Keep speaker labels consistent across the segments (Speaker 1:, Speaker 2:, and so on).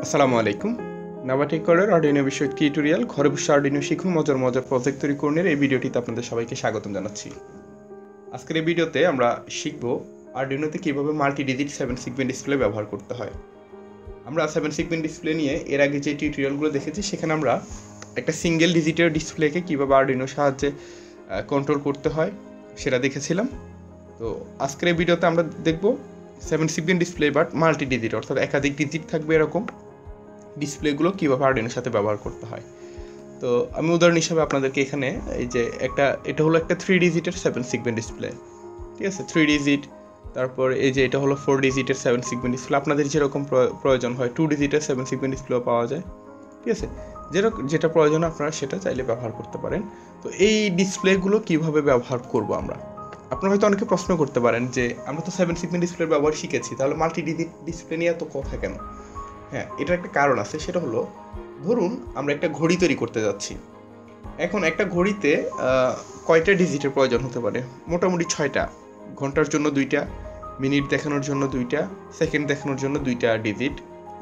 Speaker 1: আসসালামু আলাইকুম। নাভাটেকরের আরডিনো বিষয় টিউটোরিয়াল ঘরে বসে আরডিনো শিখুন মজার মজার প্রজেক্ট তৈরি করুন এই ভিডিওটিতে আপনাদের সবাইকে স্বাগতম জানাচ্ছি। আজকের এই ভিডিওতে আমরা শিখব আরডিনোতে কিভাবে মাল্টি ডিজিট 7 সেগমেন্ট ডিসপ্লে ব্যবহার করতে হয়। আমরা 7 সেগমেন্ট ডিসপ্লে নিয়ে এর আগে যে টিউটোরিয়ালগুলো দেখেছি সেখানে আমরা একটা সিঙ্গেল ডিজিটের ডিসপ্লেকে কিভাবে আরডিনোর সাহায্যে কন্ট্রোল করতে হয় সেটা দেখেছিলাম। তো আজকের এই ভিডিওতে আমরা দেখব 7 segment display but multi digit, অর্থাৎ একাধিক ডিজিট থাকবে এরকম ডিসপ্লেগুলো কীভাবে আরডিনোর সাথে ব্যবহার করতে হয়। তো আমি উদাহরণ হিসাবে আপনাদেরকে এখানে এই যে এটা হলো একটা 3 ডিজিটের 7 সেগমেন্ট ডিসপ্লে, ঠিক আছে, 3 ডিজিট। তারপর এই যে এটা হলো 4 ডিজিটের 7 সেগমেন্ট ডিসপ্লে। আপনাদের যেরকম প্রয়োজন হয় 2 ডিজিটের 7 সেগমেন্ট ডিসপ্লেও পাওয়া যায়, ঠিক আছে। যেটা প্রয়োজন আপনারা সেটা চাইলে ব্যবহার করতে পারেন। তো এই ডিসপ্লেগুলো কিভাবে ব্যবহার করব আমরা, আপনারা হয়তো অনেকে প্রশ্ন করতে পারেন যে আমরা তো 7 সেগমেন্ট ডিসপ্লের ব্যবহার শিখেছি, তাহলে মাল্টি ডিজিট ডিসপ্লে নিয়ে এত কথা কেন? হ্যাঁ, এটার একটা কারণ আছে। সেটা হলো, ধরুন আমরা একটা ঘড়ি তৈরি করতে যাচ্ছি। এখন একটা ঘড়িতে কয়টা ডিজিটের প্রয়োজন হতে পারে? মোটামুটি 6টা। ঘন্টার জন্য 2টা, মিনিট দেখানোর জন্য 2টা, সেকেন্ড দেখানোর জন্য 2টা ডিজিট।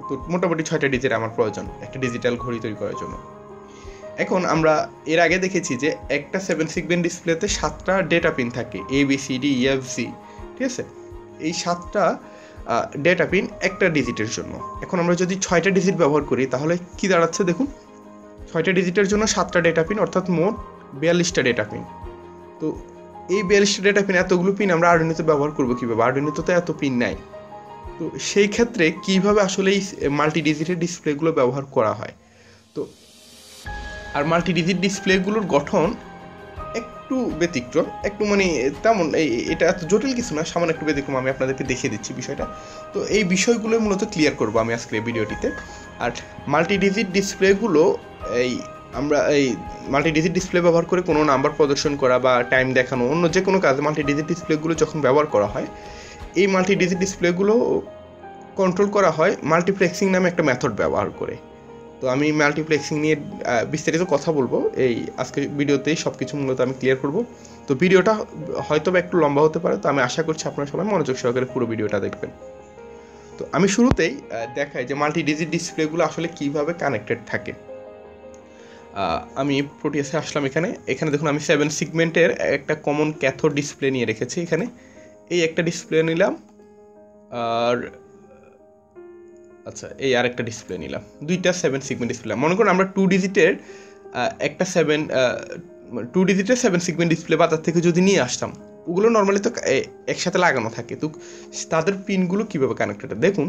Speaker 1: তো মোটামুটি 6টা ডিজিট আমার প্রয়োজন একটা ডিজিটাল ঘড়ি তৈরি করার জন্য। এখন আমরা এর আগে দেখেছি যে একটা 7 সেগমেন্ট ডিসপ্লেতে 7টা ডেটা পিন থাকে, ABCD EFG, ঠিক আছে। এই 7টা ডেটা পিন একটা ডিজিটের জন্য। এখন আমরা যদি 6টা ডিজিট ব্যবহার করি তাহলে কি দাঁড়াচ্ছে দেখুন, 6টা ডিজিটের জন্য 7টা ডেটা পিন, অর্থাৎ মোট 42টা ডেটা পিন। তো এই 42টা ডেটা পিন, এতগুলো পিন আমরা আরডিনোতে ব্যবহার করবো কীভাবে? আরডিনোতে তো এত পিন নাই। তো সেই ক্ষেত্রে কীভাবে আসলে এই মাল্টি ডিজিটের ডিসপ্লেগুলো ব্যবহার করা হয়? তো আর মাল্টি ডিজিট ডিসপ্লেগুলোর গঠন একটু ব্যতিক্রম, একটু মানে তেমন এটা এত জটিল কিছু না, সামান্য একটু ব্যতিক্রম। আমি আপনাদেরকে দেখিয়ে দিচ্ছি বিষয়টা। তো এই বিষয়গুলো মূলত ক্লিয়ার করবো আমি আজকের এই ভিডিওটিতে। আর মাল্টি ডিজিট ডিসপ্লেগুলো আমরা এই মাল্টি ডিজিট ডিসপ্লে ব্যবহার করে কোনো নাম্বার প্রদর্শন করা বা টাইম দেখানো, অন্য যে কোনো কাজে মাল্টি ডিজিট ডিসপ্লেগুলো যখন ব্যবহার করা হয়, এই মাল্টি ডিজিট ডিসপ্লেগুলো কন্ট্রোল করা হয় মাল্টিপ্লেক্সিং নামে একটা মেথড ব্যবহার করে। তো আমি মাল্টিপ্লেক্সিং নিয়ে বিস্তারিত কথা বলবো এই আজকের ভিডিওতেই, সব কিছু মূলত আমি ক্লিয়ার করব। তো ভিডিওটা হয়তো বা একটু লম্বা হতে পারে, তো আমি আশা করছি আপনারা সবাই মনোযোগ সহকারে পুরো ভিডিওটা দেখবেন। তো আমি শুরুতেই দেখাই যে মাল্টি ডিজিট ডিসপ্লেগুলো আসলে কিভাবে কানেক্টেড থাকে। আমি প্রোটিয়াসে আসলাম। এখানে দেখুন আমি 7 সেগমেন্টের একটা কমন ক্যাথোড ডিসপ্লে নিয়ে রেখেছি। এখানে এই একটা ডিসপ্লে নিলাম, আর আচ্ছা এই আরেকটা ডিসপ্লে নিলাম, 2টা 7 সেগমেন্ট ডিসপ্লে। মনে করুন আমরা 2 ডিজিটের 7 সেগমেন্ট ডিসপ্লে বাজার থেকে যদি নিয়ে আসতাম, ওগুলো নর্মালি তো একসাথে লাগানো থাকে। তো তাদের পিনগুলো কীভাবে কানেক্টেড দেখুন,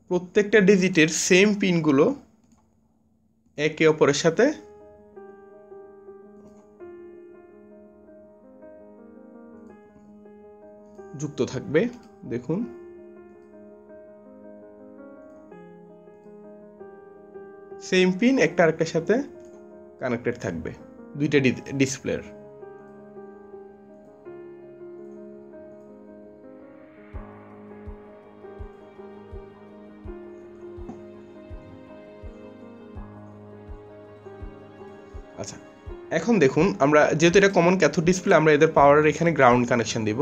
Speaker 1: প্রত্যেকটা ডিজিটের সেম পিনগুলো একে অপরের সাথে যুক্ত থাকবে। দেখুন সেম পিন একটা আরেকটার সাথে কানেক্টেড থাকবে 2টা ডিসপ্লের। আচ্ছা এখন দেখুন, আমরা যেহেতু এটা কমন ক্যাথোড ডিসপ্লে, আমরা এদের পাওয়ারের এখানে গ্রাউন্ড কানেকশন দিব।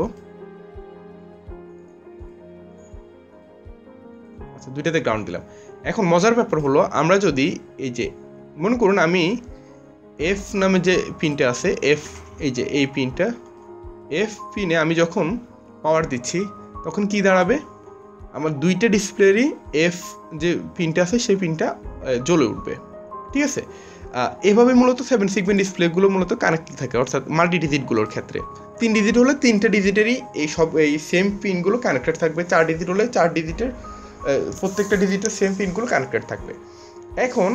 Speaker 1: আচ্ছা 2টাতে গ্রাউন্ড দিলাম। এখন মজার ব্যাপার হলো, আমরা যদি এই যে মনে করুন আমি এফ নামে যে পিনটা আছে, এই পিনটা, এফ পিনে আমি যখন পাওয়ার দিচ্ছি তখন কি দাঁড়াবে, আমার 2টা ডিসপ্লেরই এফ যে পিনটা আছে সেই পিনটা জ্বলে উঠবে, ঠিক আছে। এভাবে মূলত 7 সেগমেন্ট ডিসপ্লেগুলো মূলত কানেক্টেড থাকে, অর্থাৎ মাল্টি ডিজিটগুলোর ক্ষেত্রে 3 ডিজিট হলে 3টা ডিজিটেরই এই সেম পিনগুলো কানেক্টেড থাকবে। 4 ডিজিট হলে 4 ডিজিটের প্রত্যেকটা ডিজিটের সেম পিনগুলো কানেক্টেড থাকবে। এখন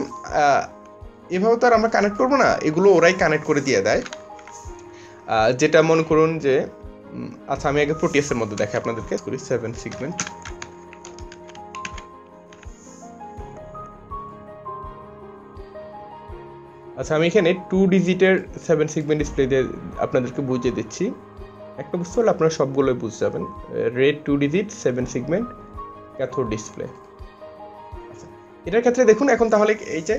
Speaker 1: এভাবে তো আর আমরা কানেক্ট করবো না, এগুলো ওরাই কানেক্ট করে দিয়ে দেয়। যেটা মনে করুন যে আচ্ছা আমি আগে প্রোটিয়াসের মধ্যে দেখাই আপনাদেরকে করি 7 সেগমেন্ট। আচ্ছা আমি এখানে 2 ডিজিটের 7 সেগমেন্ট ডিসপ্লে দিয়ে আপনাদেরকে বুঝিয়ে দিচ্ছি। একটা বুঝতে হলে আপনারা সবগুলোই বুঝতে যাবেন। Red 2 digit 7 segment cathode display. আচ্ছা এটার ক্ষেত্রে দেখুন, এখন তাহলে এই যে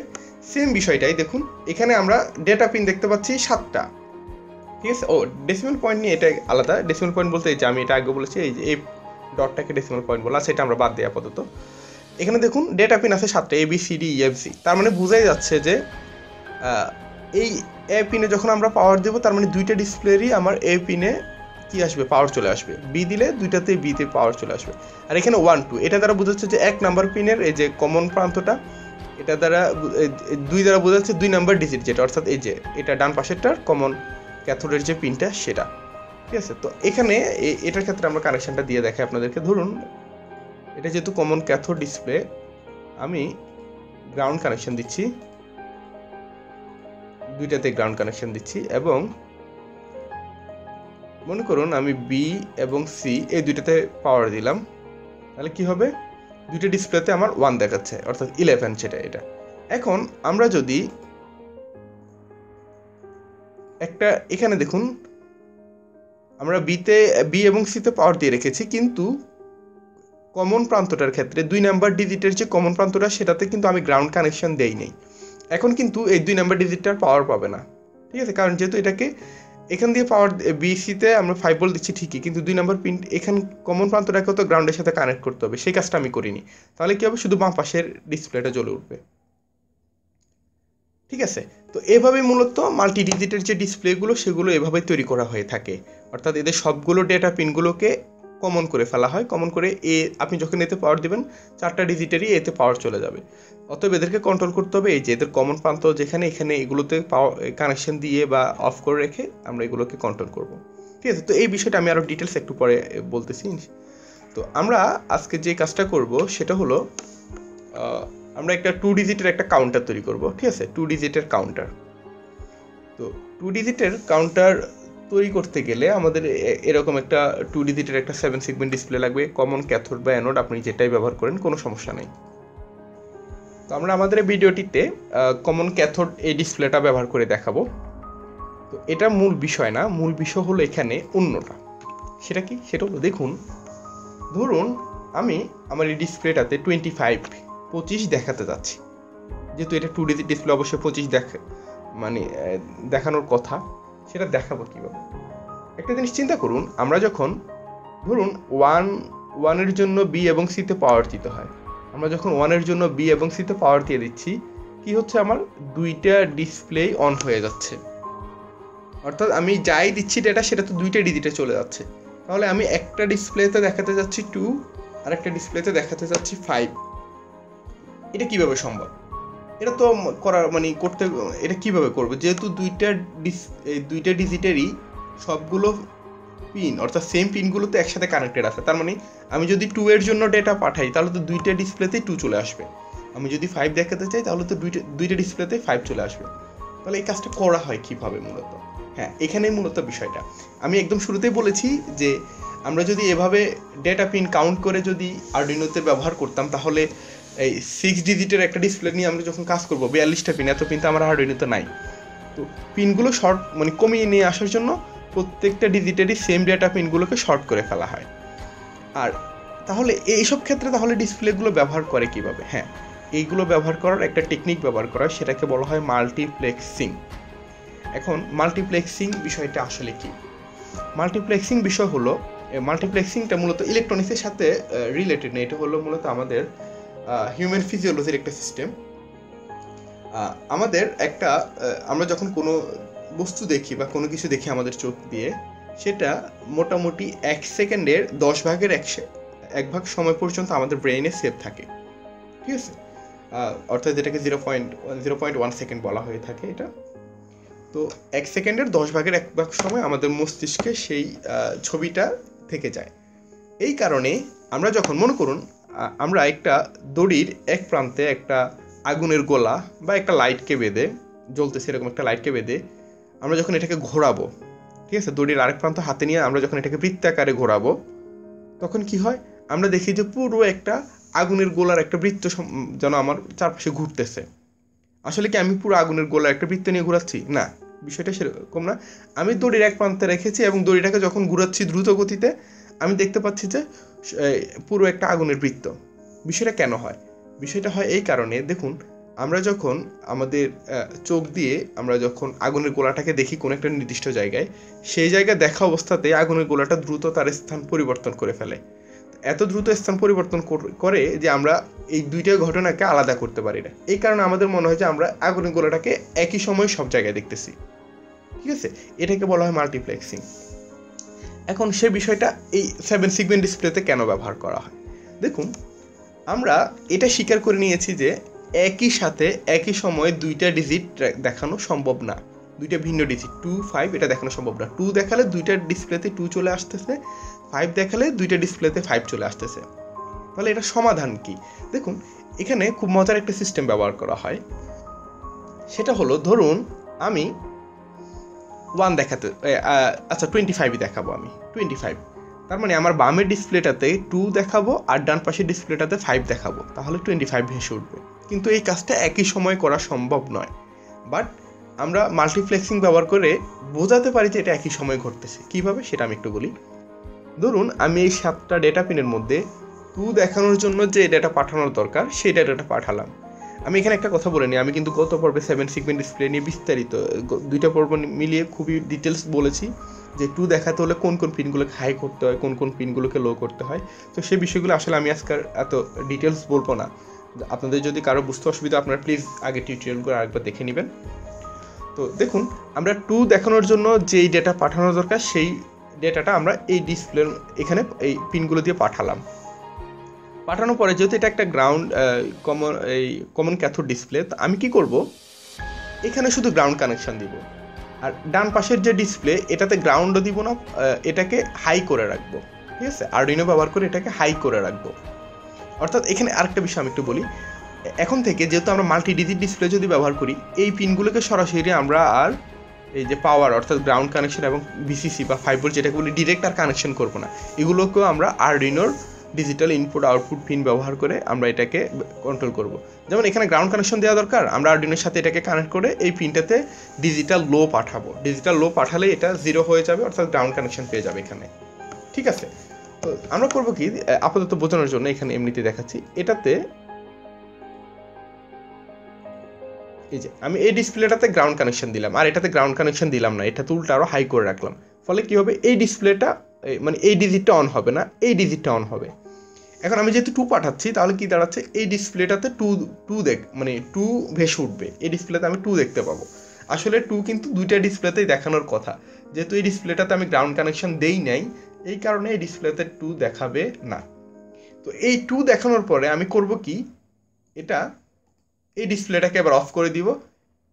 Speaker 1: সেম বিষয়টাই দেখুন, এখানে আমরা ডেটা পিন দেখতে পাচ্ছি 7টা, ঠিক আছে। ও ডেসিমাল পয়েন্ট নিয়ে এটা আলাদা। ডেসিমাল পয়েন্ট বলতে এই যে আমি এটা আগে বলেছি, এই যে এই ডটটাকে ডেসিমাল পয়েন্ট বলা, সেটা আমরা বাদ দিই আপাতত। এখানে দেখুন ডেটা পিন আছে 7টা ABCDEFG, তার মানে বোঝাই যাচ্ছে যে এই এ পিনে যখন আমরা পাওয়ার দেবো তার মানে দুইটা ডিসপ্লেরই আমার এ পিনে কি আসবে, পাওয়ার চলে আসবে। বি দিলে দুইটাতেই বিতে পাওয়ার চলে আসবে। আর এখানে 1 2 এটা দ্বারা বোঝাচ্ছে যে 1 নাম্বার পিনের এই যে কমন প্রান্তটা, এটা দ্বারা 2 দ্বারা বোঝাচ্ছে 2 নাম্বার ডিজিট যেটা, অর্থাৎ এই যে এটা ডান পাশেরটার কমন ক্যাথোডের যে পিনটা সেটা। ঠিক আছে, তো এখানে এটার ক্ষেত্রে আমরা কানেকশনটা দিয়ে দেখাই আপনাদেরকে। ধরুন এটা যেহেতু কমন ক্যাথোড ডিসপ্লে, আমি গ্রাউন্ড কানেকশন দিচ্ছি, দুইটাতে গ্রাউন্ড কানেকশন দিচ্ছি, এবং মনে করুন আমি বি এবং সি এই দুইটাতে পাওয়ার দিলাম, তাহলে কি হবে, দুইটা ডিসপ্লেতে আমার 1 দেখাচ্ছে, অর্থাৎ 11 সেটা এটা। এখন আমরা যদি একটা এখানে দেখুন আমরা বি এবং সিতে পাওয়ার দিয়ে রেখেছি, কিন্তু কমন প্রান্তটার ক্ষেত্রে 2 নাম্বার ডিজিটের যে কমন প্রান্তটা সেটাতে কিন্তু আমি গ্রাউন্ড কানেকশন দেই নাই। এখন কিন্তু এই 2 নাম্বার ডিজিটটার পাওয়ার পাবে না। ঠিক আছে, কারণ যেহেতু এটাকে এখান দিয়ে পাওয়ার বিসিতে আমরা 5 ভোল্ট দিচ্ছি ঠিকই, কিন্তু 2 নাম্বার পিন এখান কমন প্রান্তটাকে তো গ্রাউন্ডের সাথে কানেক্ট করতে হবে, সেই কাজটা আমি করিনি। তাহলে কি হবে, শুধু বাম পাশের ডিসপ্লেটা জ্বলে উঠবে। ঠিক আছে, তো এভাবে মূলত মাল্টি ডিজিটের যে ডিসপ্লেগুলো সেগুলো এভাবে তৈরি করা হয়ে থাকে, অর্থাৎ এদের সবগুলো ডেটা পিনগুলোকে কমন করে ফেলা হয়। কমন করে আপনি যখন এতে পাওয়ার দেবেন 4টা ডিজিটেরই এতে পাওয়ার চলে যাবে। অতএব এদেরকে কন্ট্রোল করতে হবে, এই যে এদের কমন প্রান্ত যেখানে এখানে এগুলোতে পাওয়ার কানেকশন দিয়ে বা অফ করে রেখে আমরা এগুলোকে কন্ট্রোল করব। ঠিক আছে, তো এই বিষয়টা আমি আরও ডিটেলস একটু পরে বলতেছি। তো আমরা আজকে যে কাজটা করব সেটা হলো আমরা একটা 2 ডিজিটের একটা কাউন্টার তৈরি করব। ঠিক আছে, 2 ডিজিটের কাউন্টার। তো 2 ডিজিটের কাউন্টার তৈরি করতে গেলে আমাদের এরকম একটা 2 ডিজিটের একটা 7 সেগমেন্ট ডিসপ্লে লাগবে, কমন ক্যাথোড বা অ্যানোড আপনি যেটাই ব্যবহার করেন কোনো সমস্যা নেই। তো আমরা আমাদের এই ভিডিওটিতে কমন ক্যাথোড এই ডিসপ্লেটা ব্যবহার করে দেখাবো। তো এটা মূল বিষয় না, মূল বিষয় হলো এখানে অন্যটা। সেটা কি, সেটা হলো দেখুন, ধরুন আমি আমার এই ডিসপ্লেটাতে 25 দেখাতে যাচ্ছি, যেহেতু এটা 2 ডিজিট ডিসপ্লে অবশ্যই 25 দেখানোর কথা, সেটা দেখাবো কীভাবে। একটা জিনিস চিন্তা করুন, আমরা যখন ধরুন 1 এর জন্য বি এবং সিতে পাওয়ার দিতে হয়, আমরা যখন 1 এর জন্য বি এবং সিতে পাওয়ার দিয়ে দিচ্ছি, কি হচ্ছে, আমার দুইটা ডিসপ্লে অন হয়ে যাচ্ছে, অর্থাৎ আমি যাই দিচ্ছি ডেটা সেটা তো 2টা ডিজিটে চলে যাচ্ছে। তাহলে আমি একটা ডিসপ্লেতে দেখাতে যাচ্ছি 2 আর একটা ডিসপ্লেতে দেখাতে যাচ্ছি 5। এটা কিভাবে সম্ভব? এটা তো করতে এটা কিভাবে করবো, যেহেতু দুইটা ডিজিটেরই সবগুলো পিন অর্থাৎ সেম পিনগুলো তো একসাথে কানেক্টেড আছে। তার মানে আমি যদি 2 এর জন্য ডেটা পাঠাই তাহলে তো দুইটা ডিসপ্লেতেই 2 চলে আসবে। আমি যদি 5 দেখাতে চাই তাহলে তো দুইটা ডিসপ্লেতেই 5 চলে আসবে। তাহলে এই কাজটা করা হয় কিভাবে মূলত? হ্যাঁ, এখানেই মূলত বিষয়টা। আমি একদম শুরুতেই বলেছি যে আমরা যদি এভাবে ডেটা পিন কাউন্ট করে যদি আরডুইনোতে ব্যবহার করতাম, তাহলে এই 6 ডিজিটের একটা ডিসপ্লে নিয়ে আমরা যখন কাজ করবো, 42টা পিন, এত পিন তো আমার আরডুইনোতে নাই। তো পিনগুলো কমিয়ে নিয়ে আসার জন্য প্রত্যেকটা ডিজিটেরই সেম ডেটা পিনগুলোকে শর্ট করে ফেলা হয়। আর তাহলে এইসব ক্ষেত্রে তাহলে ডিসপ্লেগুলো ব্যবহার করে কিভাবে? হ্যাঁ, এইগুলো ব্যবহার করার একটা টেকনিক ব্যবহার করা, সেটাকে বলা হয় মাল্টিপ্লেক্সিং। এখন মাল্টিপ্লেক্সিং বিষয়টা আসলে কি? মাল্টিপ্লেক্সিং বিষয় হলো, মাল্টিপ্লেক্সিংটা মূলত ইলেকট্রনিক্সের সাথে রিলেটেড না, এটা হলো মূলত আমাদের হিউম্যান ফিজিওলজির একটা সিস্টেম। আমাদের আমরা যখন কোনো বস্তু দেখি বা কোনো কিছু দেখি আমাদের চোখ দিয়ে, সেটা মোটামুটি 1 সেকেন্ডের 10 ভাগের 1 ভাগ সময় পর্যন্ত আমাদের ব্রেইনে সেভ থাকে। ঠিক আছে, অর্থাৎ যেটাকে 0.1 সেকেন্ড বলা হয়ে থাকে এটা। তো 1 সেকেন্ডের 10 ভাগের 1 ভাগ সময় আমাদের মস্তিষ্কে সেই ছবিটা থেকে যায়। এই কারণে আমরা যখন মনে করুন আমরা একটা দড়ির এক প্রান্তে একটা আগুনের গোলা বা একটা লাইটকে বেঁধে, জ্বলতেছে এরকম একটা লাইটকে বেঁধে আমরা যখন এটাকে ঘোরাবো, ঠিক আছে, দড়ির আরেক প্রান্ত হাতে নিয়ে আমরা যখন এটাকে বৃত্তাকারে ঘোরাবো, তখন কি হয়, আমরা দেখি যে পুরো একটা আগুনের গোলার একটা বৃত্ত যেন আমার চারপাশে ঘুরতেছে। আসলে কি আমি পুরো আগুনের গোলার একটা বৃত্ত নিয়ে ঘোরাচ্ছি? না, বিষয়টা সেরকম না। আমি দড়ির এক প্রান্তে রেখেছি এবং দড়িটাকে যখন ঘুরাচ্ছি দ্রুত গতিতে, আমি দেখতে পাচ্ছি যে পুরো একটা আগুনের বৃত্ত। বিষয়টা কেন হয়? বিষয়টা হয় এই কারণে, দেখুন আমরা যখন আমাদের চোখ দিয়ে আমরা যখন আগুনের গোলাটাকে দেখি কোনো একটা নির্দিষ্ট জায়গায়, সেই জায়গায় দেখা অবস্থাতে আগুনের গোলাটা দ্রুত তার স্থান পরিবর্তন করে ফেলে। এত দ্রুত স্থান পরিবর্তন করে যে আমরা এই দুইটা ঘটনাকে আলাদা করতে পারি না। এই কারণে আমাদের মনে হয় যে আমরা আগুনের গোলাটাকে একই সময়ে সব জায়গায় দেখতেছি। ঠিক আছে, এটাকে বলা হয় মাল্টিপ্লেক্সিং। এখন সে বিষয়টা এই 7 সেগমেন্ট ডিসপ্লেতে কেন ব্যবহার করা হয়? দেখুন, আমরা এটা স্বীকার করে নিয়েছি যে একই সাথে একই সময়ে দুইটা ডিজিট দেখানো সম্ভব না, দুইটা ভিন্ন ডিজিট 2, 5 এটা দেখানো সম্ভব না। 2 দেখালে দুইটা ডিসপ্লেতে 2 চলে আসতেছে, 5 দেখালে দুইটা ডিসপ্লেতে 5 চলে আসতেছে। তাহলে এটা সমাধান কি? দেখুন, এখানে খুব মজার একটা সিস্টেম ব্যবহার করা হয়। সেটা হলো, ধরুন আমি 1 দেখাতে, আচ্ছা 25ই দেখাবো আমি 25। তার মানে আমার বামের ডিসপ্লেটাতে 2 দেখাবো আর ডান পাশের ডিসপ্লেটাতে 5 দেখাবো, তাহলে 25 ভেসে উঠবে। কিন্তু এই কাজটা একই সময় করা সম্ভব নয়, বাট আমরা মাল্টিপ্লেক্সিং ব্যবহার করে বোঝাতে পারি যে এটা একই সময় ঘটতেছে। কীভাবে সেটা আমি একটু বলি। ধরুন আমি এই 7টা ডেটা পিনের মধ্যে 2 দেখানোর জন্য যে ডেটা পাঠানোর দরকার সেই ডেটাটা পাঠালাম। আমি এখানে একটা কথা বলে নিই, আমি কিন্তু গত পর্বে 7 সেগমেন্ট ডিসপ্লে নিয়ে বিস্তারিত 2টা পর্ব মিলিয়ে খুবই ডিটেলস বলেছি যে 2 দেখাতে হলে কোন কোন পিনগুলোকে হাই করতে হয়, কোন কোন পিনগুলোকে লো করতে হয়। তো সেই বিষয়গুলো আসলে আমি আজকাল এত ডিটেলস বলবো না। আপনাদের যদি কারো বুঝতে অসুবিধা, আপনারা প্লিজ আগে টিউটোরিয়ালগুলো আরেকবার দেখে নেবেন। তো দেখুন, আমরা 2 দেখানোর জন্য যেই ডেটা পাঠানো দরকার সেই ডেটাটা আমরা এই ডিসপ্লের এখানে এই পিনগুলো দিয়ে পাঠালাম। পাঠানোর পরে যেহেতু এটা একটা গ্রাউন্ড কমন ক্যাথোড ডিসপ্লে, তো আমি কি করব, এখানে শুধু গ্রাউন্ড কানেকশন দিব। আর ডান পাশের যে ডিসপ্লে এটাতে গ্রাউন্ডও দিব না, এটাকে হাই করে রাখবো। ঠিক আছে, আরডুইনো ব্যবহার করে এটাকে হাই করে রাখবো। অর্থাৎ এখানে আরেকটা বিষয় আমি একটু বলি, এখন থেকে যেহেতু আমরা মাল্টি ডিজিট ডিসপ্লে যদি ব্যবহার করি, এই পিনগুলোকে সরাসরি আমরা আর এই যে পাওয়ার অর্থাৎ গ্রাউন্ড কানেকশন এবং ভিসিসি বা 5 ভোল্ট যেটাকে বলি ডিরেক্ট আর কানেকশন করবো না, এগুলোকেও আমরা আরডুইনোর ডিজিটাল ইনপুট আউটপুট পিন ব্যবহার করে আমরা এটাকে কন্ট্রোল করব। যেমন এখানে গ্রাউন্ড কানেকশন দেওয়া দরকার, আমরা আরডুইনোর সাথে এটাকে কানেক্ট করে এই পিনটাতে ডিজিটাল লো পাঠাবো। ডিজিটাল লো পাঠালে এটা 0 হয়ে যাবে, অর্থাৎ গ্রাউন্ড কানেকশন পেয়ে যাবে এখানে। ঠিক আছে, তো আমরা করবো কি, আপাতত বোঝানোর জন্য এখানে এমনিতে দেখাচ্ছি। এটাতে এই যে আমি এই ডিসপ্লেটাতে গ্রাউন্ড কানেকশন দিলাম, আর এটাতে গ্রাউন্ড কানেকশন দিলাম না, এটা উল্টা আরও হাই করে রাখলাম। ফলে কি হবে, এই ডিসপ্লেটা মানে এই ডিজিটটা অন হবে না, এই ডিজিটটা অন হবে। এখন আমি যেহেতু 2 পাঠাচ্ছি, তাহলে কি দাঁড়াচ্ছে, এই ডিসপ্লেটাতে 2 মানে 2 ভেসে উঠবে, এই ডিসপ্লেতে আমি 2 দেখতে পাবো। আসলে 2 কিন্তু দুইটা ডিসপ্লেতেই দেখানোর কথা, যেহেতু এই ডিসপ্লেটাতে আমি গ্রাউন্ড কানেকশন দেই নাই, এই কারণে এই ডিসপ্লেতে 2 দেখাবে না। তো এই 2 দেখানোর পরে আমি করব কি, এটা এই ডিসপ্লেটাকে এবার অফ করে দিব,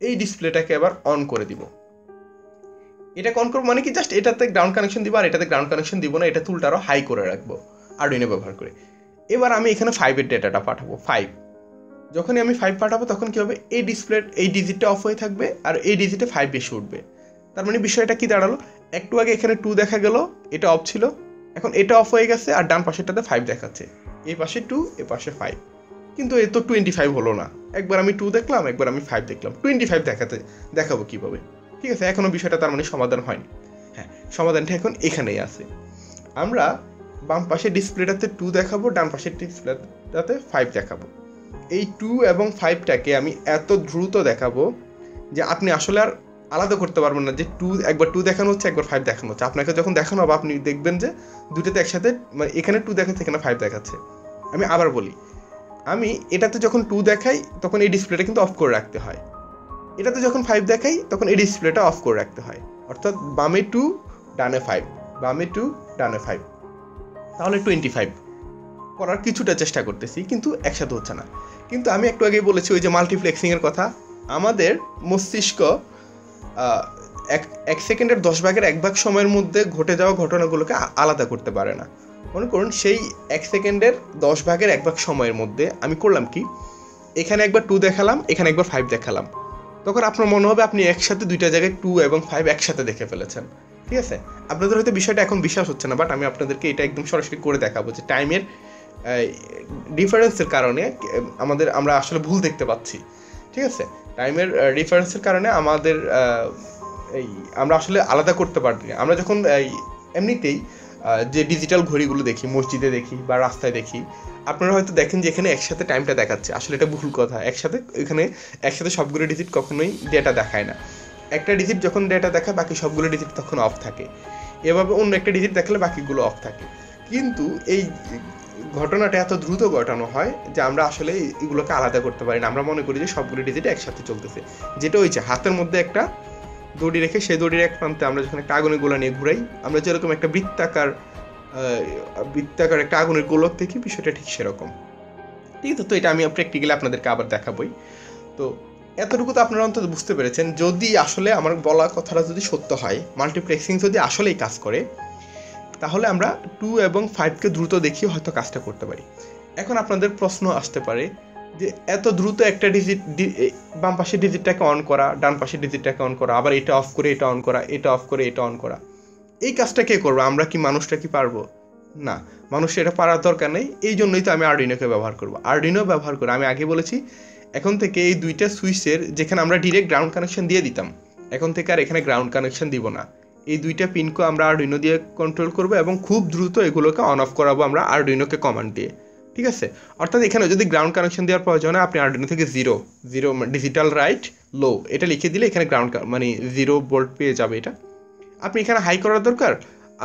Speaker 1: এই ডিসপ্লেটাকে এবার অন করে দিব। এটা অন করবো মানে কি, জাস্ট এটাতে গ্রাউন্ড কানেকশন দিব আর এটাতে গ্রাউন্ড কানেকশন দিব না, এটা উল্টা আরও হাই করে রাখবো আরডুইনো ব্যবহার করে। এবার আমি এখানে 5-এর ডেটাটা পাঠাবো। 5 যখনই আমি 5 পাঠাবো তখন কি হবে, এই ডিসপ্লের এই ডিজিটটা অফ হয়ে থাকবে আর এই ডিজিটে 5 বেশি উঠবে। তার মানে বিষয়টা কি দাঁড়ালো, একটু আগে এখানে 2 দেখা গেল, এটা অফ ছিল, এখন এটা অফ হয়ে গেছে আর ডান পাশেরটাতে 5 দেখাচ্ছে, এই পাশে 2 এ পাশে 5, কিন্তু এ তো 25 হলো না। একবার আমি 2 দেখলাম, একবার আমি 5 দেখলাম, 25 দেখাবো কীভাবে? ঠিক আছে, এখনও বিষয়টা তার মানে সমাধান হয়নি। হ্যাঁ, সমাধানটা এখন এখানেই আছে। আমরা বাম পাশের ডিসপ্লেটাতে 2 দেখাবো, ডান পাশের ডিসপ্লেটাতে 5 দেখাবো। এই 2 এবং 5টাকে আমি এত দ্রুত দেখাবো যে আপনি আসলে আর আলাদা করতে পারবেন না যে একবার 2 দেখানো হচ্ছে, একবার 5 দেখানো হচ্ছে। আপনাকে যখন দেখানো হবে আপনি দেখবেন যে দুটোতে একসাথে, মানে এখানে 2 দেখাচ্ছে, এখানে 5 দেখাচ্ছে। আমি আবার বলি, আমি এটাতে যখন 2 দেখাই তখন এই ডিসপ্লেটা কিন্তু অফ করে রাখতে হয়, এটাতে যখন 5 দেখাই তখন এই ডিসপ্লেটা অফ করে রাখতে হয়। অর্থাৎ বামে 2 ডানে 5, বামে 2 ডানে 5, তাহলে 25 করার কিছুটা চেষ্টা করতেছি, কিন্তু একসাথে হচ্ছে না। কিন্তু আমি একটু আগেই বলেছি ওই যে মাল্টিপ্লেক্সিংয়ের কথা, আমাদের মস্তিষ্ক 1 সেকেন্ডের 10 ভাগের 1 ভাগ সময়ের মধ্যে ঘটে যাওয়া ঘটনাগুলোকে আলাদা করতে পারে না। মনে করুন সেই 1 সেকেন্ডের 10 ভাগের 1 ভাগ সময়ের মধ্যে আমি করলাম কি, এখানে একবার 2 দেখালাম, এখানে একবার 5 দেখালাম, তখন আপনার মনে হবে আপনি একসাথে দুইটা জায়গায় 2 এবং 5 একসাথে দেখে ফেলেছেন। ঠিক আছে, আপনাদের হয়তো বিষয়টা এখন বিশ্বাস হচ্ছে না, বাট আমি আপনাদেরকে এটা একদম সরাসরি করে দেখাবো যে টাইমের ডিফারেন্সের কারণে আমরা আসলে ভুল দেখতে পাচ্ছি। ঠিক আছে, টাইমের ডিফারেন্সের কারণে আমরা আসলে আলাদা করতে পারি না। আমরা যখন এমনিতেই যে ডিজিটাল ঘড়িগুলো দেখি, মসজিদে দেখি বা রাস্তায় দেখি, আপনারা হয়তো দেখেন যে এখানে একসাথে টাইমটা দেখাচ্ছে, আসলে এটা ভুল কথা। এখানে একসাথে সবগুলো ডিজিট কখনোই ডেটা দেখায় না। একটা ডিজিট যখন ডেটা দেখায় বাকি সবগুলো ডিজিট তখন অফ থাকে, এভাবে অন্য একটা ডিজিট দেখালে বাকিগুলো অফ থাকে। কিন্তু ঘটনাটা এত দ্রুত ঘটানো হয় যে আমরা আসলে এগুলোকে আলাদা করতে পারি না। আমরা মনে করি যে সবগুলো ডিজিট একসাথে চলতেছে, যেটা হয়েছে হাতের মধ্যে একটা দড়ি রেখে সেই দড়ির এক প্রান্তে আমরা যখন একটা আগুনের গোলা নিয়ে ঘুরাই, আমরা যেরকম একটা বৃত্তাকার একটা আগুনের গোলক দেখি, বিষয়টা ঠিক সেরকম। ঠিক আছে, তো এটা আমি প্র্যাকটিক্যালি আপনাদেরকে আবার দেখাবই। তো এতটুকু তো আপনারা অন্তত বুঝতে পেরেছেন, যদি আসলে আমার বলা কথাটা যদি সত্য হয়, মাল্টিপ্লেক্সিং যদি আসলেই কাজ করে, তাহলে আমরা 2 এবং 5কে দ্রুত দেখিয়ে হয়তো কাজটা করতে পারি। এখন আপনাদের প্রশ্ন আসতে পারে যে এত দ্রুত একটা ডিজিট, বাম পাশের ডিজিটটাকে অন করা, ডান পাশের ডিজিটটাকে অন করা, আবার এটা অফ করে এটা অন করা, এটা অফ করে এটা অন করা, এই কাজটা কে করবো? আমরা কি, মানুষটা কি পারবো? না, মানুষ এটা পারার দরকার নেই। এই জন্যই তো আমি আরডিনোকে ব্যবহার করবো। আরডিনো ব্যবহার করে আমি আগে বলেছি, এখন থেকে এই দুইটা সুইচের যেখানে আমরা ডিরেক্ট গ্রাউন্ড কানেকশন দিয়ে দিতাম, এখন থেকে আর এখানে গ্রাউন্ড কানেকশন দিব না। এই দুইটা পিনকে আমরা আরডিনো দিয়ে কন্ট্রোল করবো এবং খুব দ্রুত এগুলোকে অন অফ করাবো আমরা আরডিনোকে কমান্ড দিয়ে। ঠিক আছে, অর্থাৎ এখানে যদি গ্রাউন্ড কানেকশন দেওয়ার প্রয়োজন হয়, আপনি আরডিনো থেকে 0 ডিজিটাল রাইট লো এটা লিখে দিলে এখানে গ্রাউন্ড মানে 0 ভোল্ট পেয়ে যাবে। এটা আপনি এখানে হাই করার দরকার,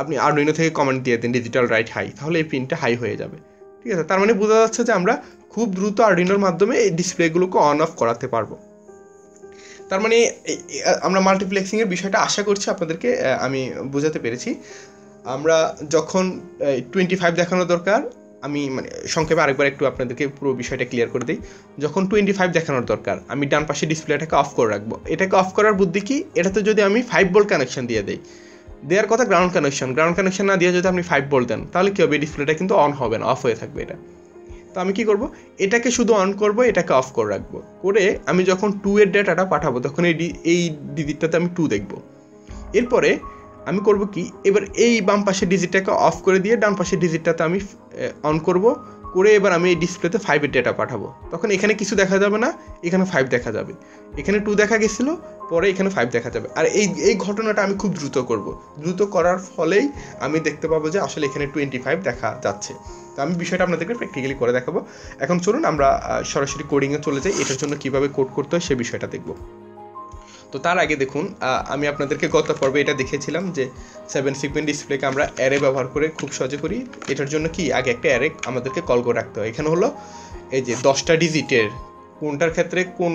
Speaker 1: আপনি আরডিনো থেকে কমান্ড দিয়ে দেন ডিজিটাল রাইট হাই, তাহলে এই পিনটা হাই হয়ে যাবে। ঠিক আছে, তার মানে বোঝা যাচ্ছে যে আমরা খুব দ্রুত আরডিনোর মাধ্যমে এই ডিসপ্লেগুলোকে অন অফ করাতে পারবো। তার মানে আমরা মাল্টিপ্লেক্সিংয়ের বিষয়টা আশা করছি আপনাদেরকে আমি বোঝাতে পেরেছি। আমরা যখন 25 দেখানো দরকার, আমি মানে সংক্ষেপে আরেকবার একটু আপনাদেরকে পুরো বিষয়টা ক্লিয়ার করে দিই। যখন 25 দেখানোর দরকার, আমি ডান পাশে ডিসপ্লেটাকে অফ করে রাখবো। এটাকে অফ করার বুদ্ধি কি, এটাতে যদি আমি 5 ভোল্ট কানেকশন দিয়ে দিই, দেওয়ার কথা গ্রাউন্ড কানেকশন না দিয়ে যদি আপনি 5 ভোল্ট দেন, তাহলে কী হবে, ডিসপ্লেটা কিন্তু অন হবে না, অফ হয়ে থাকবে এটা। তো আমি কি করব, এটাকে শুধু অন করব, এটাকে অফ করে রাখবো, করে আমি যখন 2 এর ডেটাটা পাঠাবো তখন এই ডিজিটটাতে আমি 2 দেখব। এরপরে আমি করব কি, এবার এই বাম পাশের ডিজিটটাকে অফ করে দিয়ে ডান পাশের ডিজিটটাতে আমি অন করব, করে এবার আমি এই ডিসপ্লেতে 5 এর ডেটা পাঠাবো। তখন এখানে কিছু দেখা যাবে না, এখানে 5 দেখা যাবে। এখানে 2 দেখা গেছিলো, পরে এখানে 5 দেখা যাবে। আর এই ঘটনাটা আমি খুব দ্রুত করব। দ্রুত করার ফলেই আমি দেখতে পাবো যে আসলে এখানে 25 দেখা যাচ্ছে। তো আমি বিষয়টা আপনাদেরকে প্র্যাকটিক্যালি করে দেখাবো। এখন চলুন আমরা সরাসরি কোডিংয়ে চলে যাই, এটার জন্য কীভাবে কোড করতে হয় সে বিষয়টা দেখব। তো তার আগে দেখুন, আমি আপনাদেরকে গত পর্বে এটা দেখেছিলাম যে 7 সিগমেন্ট ডিসপ্লেকে আমরা অ্যারে ব্যবহার করে খুব সহজে করি। এটার জন্য কি, আগে একটা অ্যারে আমাদেরকে কল করে রাখতে হয়। এখানে হলো এই যে 10টা ডিজিটের কোনটার ক্ষেত্রে কোন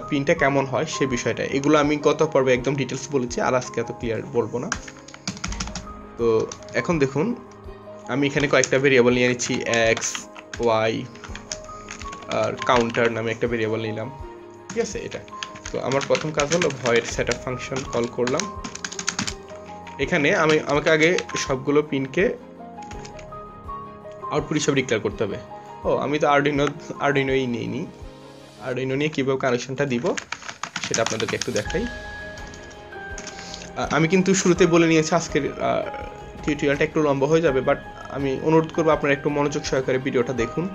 Speaker 1: পিনটা কেমন হয় সে বিষয়টা, এগুলো আমি গত পর্বে একদম ডিটেলস বলেছি, আর আজকে এত ক্লিয়ার বলবো না। তো এখন দেখুন, আমি এখানে কয়েকটা ভেরিয়েবল নিয়ে নিচ্ছি, এক্স, ওয়াই আর কাউন্টার নামে একটা ভেরিয়েবল নিলাম। ঠিক আছে, এটা তো আমার প্রথম কাজ হলো ভয়েড সেটআপ ফাংশন কল করলাম। এখানে আমাকে আগে সবগুলো পিনকে আউটপুট হিসাবে ডিক্লেয়ার করতে হবে। আমি তো আরডিনোই নিইনি। আরডিনো নিয়ে কীভাবে কানেকশনটা দিব সেটা আপনাদেরকে একটু দেখাই। আমি কিন্তু শুরুতে বলে নিয়েছি আজকের টিউটোরিয়ালটা একটু লম্বা হয়ে যাবে, বাট আমি অনুরোধ করবো আপনারা একটু মনোযোগ সহকারে ভিডিওটা দেখুন,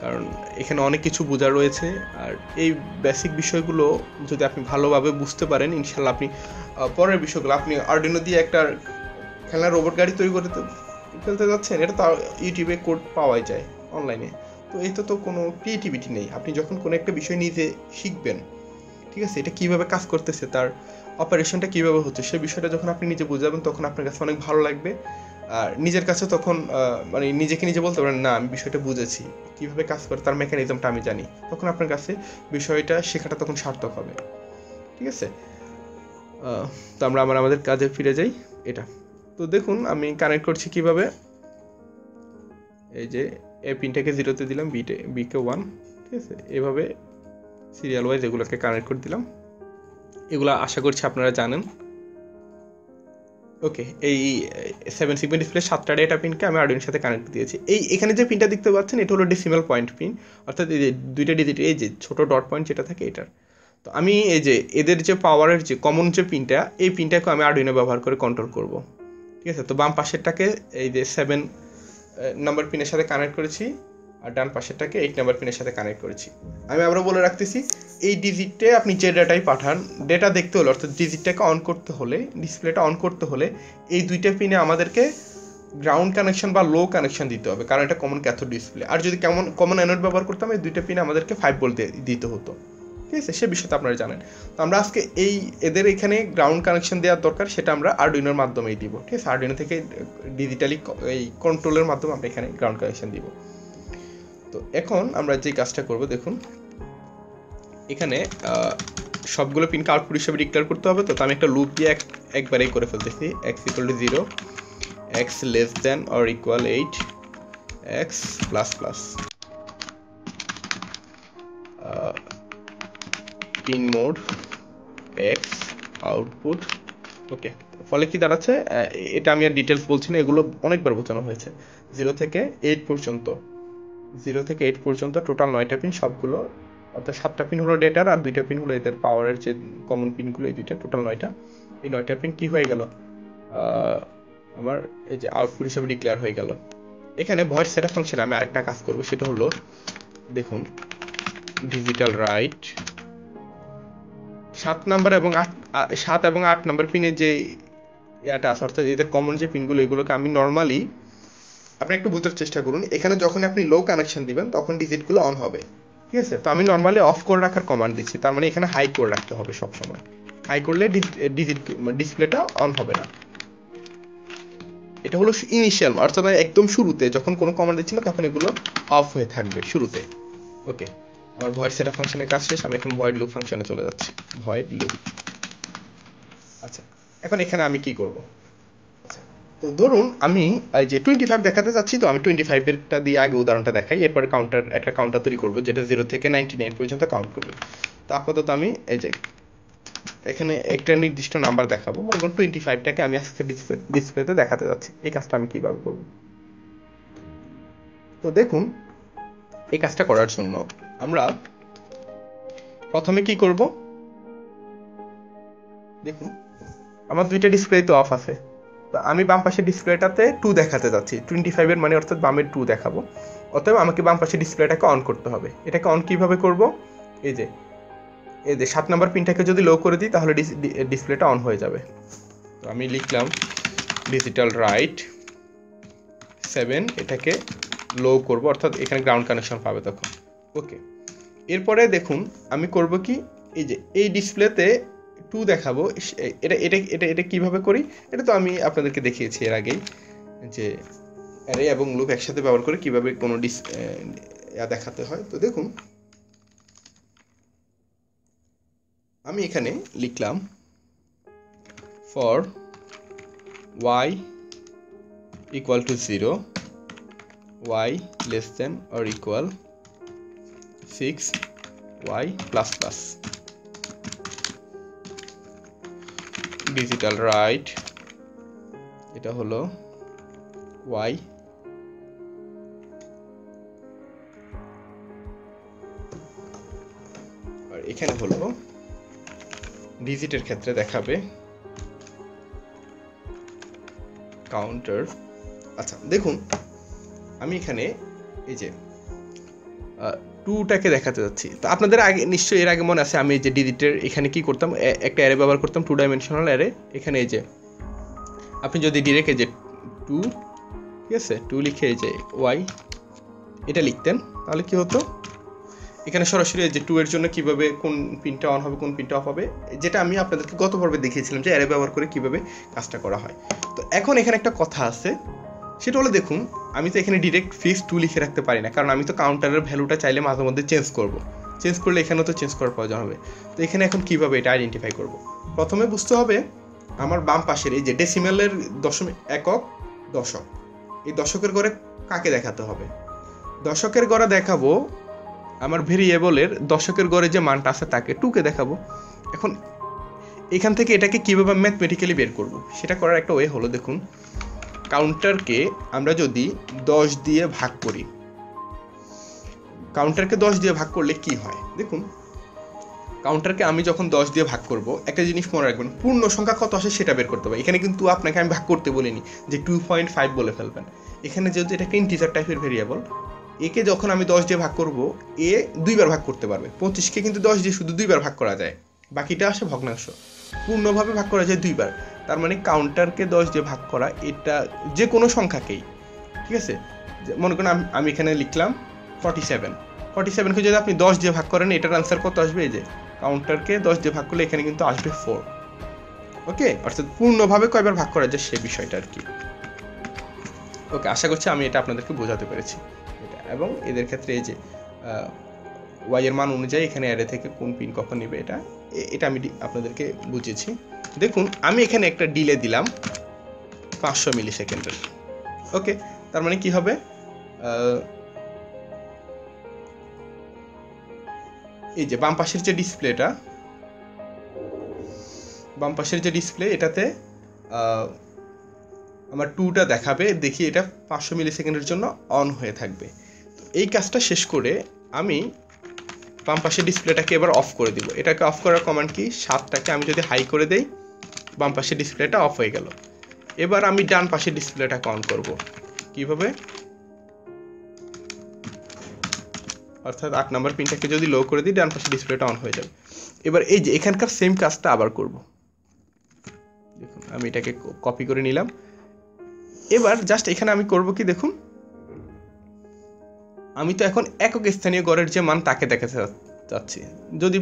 Speaker 1: কারণ এখানে অনেক কিছু বোঝা রয়েছে। আর এই বেসিক বিষয়গুলো যদি আপনি ভালোভাবে বুঝতে পারেন, ইনশাল্লাহ আপনি পরের বিষয়গুলো, আপনি আরডিনো দিয়ে একটা খেলনা রোবট গাড়ি তৈরি করে ফেলতে যাচ্ছেন, এটা তো ইউটিউবে কোড পাওয়াই যায় অনলাইনে। তো এতে তো কোনো ক্রিয়েটিভিটি নেই। আপনি যখন কোনো একটা বিষয় নিজে শিখবেন, ঠিক আছে, এটা কীভাবে কাজ করতেছে, তার অপারেশনটা কীভাবে হচ্ছে, সে বিষয়টা যখন আপনি নিজে বুঝাবেন তখন আপনার কাছে অনেক ভালো লাগবে। আর নিজের কাছে তখন মানে নিজেকে নিজে বলতে পারেন, না আমি বিষয়টা বুঝেছি, কীভাবে কাজ করে তার মেকানিজমটা আমি জানি, তখন আপনার কাছে বিষয়টা শেখাটা তখন সার্থক হবে। ঠিক আছে, তো আমরা আমাদের কাজে ফিরে যাই। এটা তো দেখুন আমি কানেক্ট করছি কিভাবে, এই যে এ পিনটাকে 0-তে দিলাম, বিকে 1, ঠিক আছে, এভাবে সিরিয়াল ওয়াইজ এগুলোকে কানেক্ট করে দিলাম। এগুলো আশা করছি আপনারা জানেন। ওকে, এই 7 সিগমেন্ট ডিসপ্লে 7টা ডেটা পিনকে আমি আরডিনোর সাথে কানেক্ট দিয়েছি। এখানে যে পিনটা দেখতে পাচ্ছেন এটা হলো ডেসিমাল পয়েন্ট পিন, অর্থাৎ এই যে 2টা ডিজিট, এই যে ছোট ডট পয়েন্ট যেটা থাকে এটার। তো আমি এই যে এদের যে পাওয়ারের যে কমন যে পিনটা, এই পিনটাকে আমি আরডিনো ব্যবহার করে কন্ট্রোল করব। ঠিক আছে, তো বাম পাশেরটাকে এই যে 7 নাম্বার পিনের সাথে কানেক্ট করেছি, আর ডান পাশেরটাকে 8 নাম্বার পিনের সাথে কানেক্ট করেছি। আমি আবারও বলে রাখতেছি, এই ডিজিটে আপনি যে ডেটাই পাঠান, ডেটা দেখতে হলে অর্থাৎ ডিজিটটাকে অন করতে হলে, ডিসপ্লেটা অন করতে হলে এই 2টা পিনে আমাদেরকে গ্রাউন্ড কানেকশন বা লো কানেকশন দিতে হবে, কারণ এটা কমন ক্যাথোড ডিসপ্লে। আর যদি কমন অ্যানোড ব্যবহার করতাম, এই 2টা পিনে আমাদেরকে 5 ভোল্ট দিতে হতো। ঠিক আছে, সে বিষয়টা আপনারা জানেন। তো আমরা আজকে এদের এখানে গ্রাউন্ড কানেকশন দেওয়ার দরকার, সেটা আমরা আরডুইনোর মাধ্যমেই দিব। ঠিক আছে, আরডুইনো থেকে ডিজিটালি এই কন্ট্রোলের মাধ্যমে আমরা এখানে গ্রাউন্ড কানেকশন দিব। তো এখন আমরা যে কাজটা করব, দেখুন এখানে সবগুলো পিনকে আউটপুট হিসেবে ডিক্লেয়ার করতে হবে। তো আমি একটা লুপ দিয়ে একবারেই করে ফেলতেছি, x = 0, x <= 8, x++, pin mode x output. Okay, ফলে কি দাঁড়াচ্ছে, এটা আমি আর ডিটেলস বলছি না, এগুলো অনেকবার বোঝানো হয়েছে। 0 থেকে 8 পর্যন্ত টোটাল 9টা পিন, সবগুলো অর্থাৎ 7টা পিন হলো ডেটার আর 2টা পিন হলো এদের পাওয়ারের যে কমন পিনগুলো, এই দুইটা টোটাল 9টা। এই 9টা পিন কি হয়ে গেল, আমার এই যে আউটপুট হিসেবে ডিক্লেয়ার হয়ে গেল। এখানে ভয়েস সেটআপ ফাংশনে আমি আরেকটা কাজ করব, সেটা হলো দেখুন ডিজিটাল রাইট 7 নাম্বার এবং 8 নাম্বার পিনের যে এটা আছে, অর্থাৎ এদের কমন যে পিনগুলো, এগুলোকে আমি নর্মালি, আপনি একটু বোঝার চেষ্টা করুন, এখানে যখন আপনি লো কানেকশন দিবেন তখন ডিজিটগুলো অন হবে। ঠিক আছে, তো আমি নর্মালি অফ করে রাখার কমান্ড দিচ্ছি, তার মানে এখানে হাই করে রাখতে হবে সব সময়। হাই করলে ডিসপ্লেটা অন হবে না। এটা হলো ইনিশিয়াল, অর্থাৎ একদম শুরুতে যখন কোনো কমান্ড দিচ্ছি না তখন এগুলো অফ হয়ে থাকবে শুরুতে। ওকে, আমার ভয়েড সেটআপ ফাংশনের কাজ শেষ, আমি এখন ভয়েড লুপ ফাংশনে চলে যাচ্ছি। Void loop. আচ্ছা, এখন এখানে আমি কি করব, আচ্ছা তো ধরুন আমি এই যে 25 দেখাতে যাচ্ছি, তো আমি 25-এরটা দিয়ে আগে উদাহরণটা দেখাই, এরপরে একটা কাউন্টার তৈরি করব যেটা 0 থেকে 99 পর্যন্ত কাউন্ট করবে। তো আপাতত আমি এই যে এখানে একটা নির্দিষ্ট নাম্বার দেখাবো, মনে করুন 25টাকে আমি আজকে ডিসপ্লেতে দেখাতে যাচ্ছি। এই কাজটা আমি কিভাবে করব, তো দেখুন এই কাজটা করার জন্য আমরা প্রথমে কি করব, দেখুন আমার দুইটা ডিসপ্লে তো অফ আছে, তো আমি বাম পাশের ডিসপ্লেটাতে 2 দেখাতে যাচ্ছি, 25-এর মানে অর্থাৎ বামের 2 দেখাবো। অতএব আমাকে বাম পাশের ডিসপ্লেটাকে অন করতে হবে। এটাকে অন কিভাবে করব, এই যে 7 নাম্বার পিনটাকে যদি লো করে দিই তাহলে ডিসপ্লেটা অন হয়ে যাবে। তো আমি লিখলাম ডিজিটাল রাইট 7, এটাকে লো করব, অর্থাৎ এখানে গ্রাউন্ড কানেকশন পাবে তখন। ওকে, এরপরে দেখুন আমি করব কি, এই যে এই ডিসপ্লেতে 2 দেখাবো, এটা কিভাবে করি, এটা তো আমি আপনাদেরকে দেখিয়েছি এর আগেই, যে অ্যারে এবং লুপ একসাথে ব্যবহার করে কিভাবে কোনো দেখাতে হয়। তো দেখুন আমি এখানে লিখলাম for y = 0, y <= 6, y++, digital right, এটা হলো y, আর এখানে হলো ডিজিটের ক্ষেত্রে দেখাবে কাউন্টার। আচ্ছা দেখুন আমি এখানে এই যে 2টাকে দেখাতে যাচ্ছি। তো আপনাদের আগে নিশ্চয়ই এর আগে মনে আছে আমি এই যে ডিজিটের এখানে কি করতাম, একটা অ্যারে ব্যবহার করতাম, 2 ডাইমেনশনাল অ্যারে। এখানে এই যে আপনি যদি ডিরেক্ট এই যে 2, ঠিক আছে 2 লিখে এই যে y এটা লিখতেন, তাহলে কি হতো, এখানে সরাসরি এই যে 2 এর জন্য কিভাবে কোন পিনটা অন হবে কোন পিনটা অফ হবে, যেটা আমি আপনাদেরকে গত পর্বে দেখিয়েছিলাম যে অ্যারে ব্যবহার করে কিভাবে কাজটা করা হয়। তো এখন এখানে একটা কথা আছে, সেটা হলো দেখুন আমি তো এখানে ডিরেক্ট ফিক্স 2 লিখে রাখতে পারি না, কারণ আমি তো কাউন্টারের ভ্যালুটা চাইলে মাঝে মধ্যে চেঞ্জ করলে এখানেও তো চেঞ্জ করার প্রয়োজন হবে। তো এখানে এখন কিভাবে এটা আইডেন্টিফাই করব, প্রথমে বুঝতে হবে আমার বাম পাশের এই যে ডেসিমেলের দশমিক একক দশক, এই দশকের গড়ে কাকে দেখাতে হবে, দশকের গড়ে দেখাবো আমার ভেরিয়েবলের দশকের গড়ে যে মানটা আছে তাকে 2কে দেখাবো। এখন এখান থেকে এটাকে কিভাবে ম্যাথমেটিক্যালি বের করব, সেটা করার একটা ওয়ে হলো, দেখুন কাউন্টারকে আমরা যদি 10 দিয়ে ভাগ করি, কাউন্টারকে 10 দিয়ে ভাগ করলে কি হয়, দেখুন কাউন্টারকে আমি যখন 10 দিয়ে ভাগ করব, একটা জিনিস মনে রাখবেন, পূর্ণ সংখ্যা কত আসে সেটা বের করতে হবে। এখানে কিন্তু আপনাকে আমি ভাগ করতে বলিনি যে 2.5 বলে ফেলবেন, এখানে যেহেতু এটা একটা ইন্টিজার টাইপের ভেরিয়েবল, একে যখন আমি 10 দিয়ে ভাগ করব, এ 2 বার ভাগ করতে পারবে। 25কে কিন্তু 10 দিয়ে শুধু 2 বার ভাগ করা যায়, বাকিটা আসে ভগ্নাংশ, পূর্ণভাবে ভাগ করা যায় 2 বার। তার মানে কাউন্টারকে 10 দিয়ে ভাগ করা, এটা যে কোনো সংখ্যাকেই, ঠিক আছে, মনে করুন আমি এখানে লিখলাম 47, 47কে যদি আপনি 10 দিয়ে ভাগ করেন এটার আনসার কত আসবে? এই যে কাউন্টারকে 10 দিয়ে ভাগ করলে এখানে কিন্তু আসবে 4। ওকে, অর্থাৎ পূর্ণভাবে কয়বার ভাগ করা যায় সে বিষয়টা আর কি। ওকে, আশা করছি আমি এটা আপনাদেরকে বোঝাতে পেরেছি। এটা এবং এদের ক্ষেত্রে এই যে ওয়াই এর মান অনুযায়ী এখানে অ্যারে থেকে কোন পিন কখন নেবে এটা আমি আপনাদেরকে বুঝিয়েছি। দেখুন আমি এখানে একটা ডিলে দিলাম 500 মিলি সেকেন্ডের। ওকে, তার মানে কি হবে? এই যে বাম পাশের যে ডিসপ্লে এটাতে আমার 2টা দেখাবে, দেখি এটা 500 মিলি সেকেন্ডের জন্য অন হয়ে থাকবে। তো এই কাজটা শেষ করে আমি বাম পাশের ডিসপ্লেটাকে এবার অফ করে দিব। এটাকে অফ করার কমান্ড কি? 7টাকে আমি যদি হাই করে দেই বাম পাশের ডিসপ্লেটা অফ হয়ে গেল। এবার আমি ডান পাশের ডিসপ্লেটাকে অন করব। কিভাবে? অর্থাৎ 8 নম্বর পিনটাকে যদি লো করে দিই ডান পাশের ডিসপ্লেটা অন হয়ে যাবে। এবার এই যে এখানকার সেম কাজটা আবার করব। দেখুন আমি এটাকে কপি করে নিলাম। এবার জাস্ট এখানে আমি করব কি দেখুন, আমি তো এখন একক স্থানীয় গড়ের যে মান তাকে দেখাতে চাচ্ছি। যদি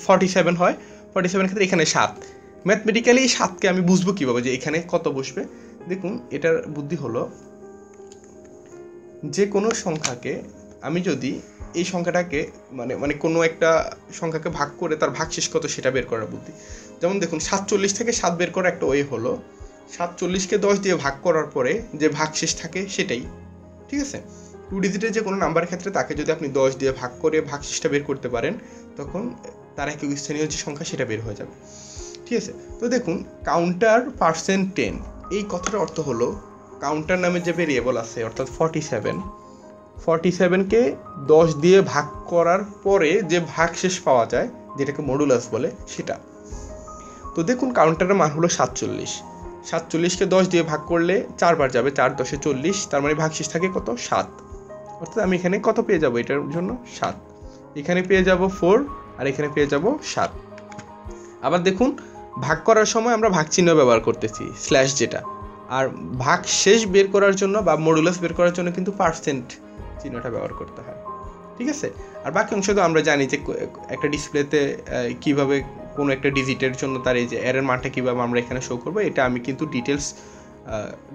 Speaker 1: 47 হয়, 47 ক্ষেত্রে এখানে 7। ম্যাথমেটিক্যালি 7কে আমি বুঝবো কীভাবে যে এখানে কত বসবে? দেখুন এটার বুদ্ধি হলো, যে কোনো সংখ্যাকে আমি যদি এই সংখ্যাটাকে মানে কোনো একটা সংখ্যাকে ভাগ করে তার ভাগশেষ কত সেটা বের করার বুদ্ধি। যেমন দেখুন 47 থেকে 7 বের করা একটা ওয়ে হলো 47কে 10 দিয়ে ভাগ করার পরে যে ভাগশেষ থাকে সেটাই। ঠিক আছে, 2 ডিজিটের যে কোনো নাম্বার ক্ষেত্রে তাকে যদি আপনি 10 দিয়ে ভাগ করে ভাগশেষটা বের করতে পারেন তখন তার একক স্থানীয় যে সংখ্যা সেটা বের হয়ে যাবে। ঠিক আছে, তো দেখুন কাউন্টার %10 এই কথাটার অর্থ হলো কাউন্টার নামে যে ভেরিয়েবল আছে অর্থাৎ 47কে 10 দিয়ে ভাগ করার পরে যে ভাগশেষ পাওয়া যায় যেটাকে মডুলাস বলে সেটা। তো দেখুন কাউন্টারের মান হলো 47কে 10 দিয়ে ভাগ করলে 4 বার যাবে, 4 10 40, তার মানে ভাগশেষ থাকে কত? 7। অর্থাৎ আমি এখানে কত পেয়ে যাব? এটার জন্য 7। এখানে পেয়ে যাব 4 আর এখানে পেয়ে যাব 7। আবার দেখুন ভাগ করার সময় আমরা ভাগ চিহ্ন ব্যবহার করতেছি স্ল্যাশ যেটা, আর ভাগ শেষ বের করার জন্য বা মডুলাস বের করার জন্য কিন্তু % চিহ্নটা ব্যবহার করতে হয়। ঠিক আছে, আর বাকি অংশ তো আমরা জানি যে একটা ডিসপ্লেতে কিভাবে কোনো একটা ডিজিটের জন্য তার এই যে এর মানটা কীভাবে আমরা এখানে শো করবো এটা আমি কিন্তু ডিটেলস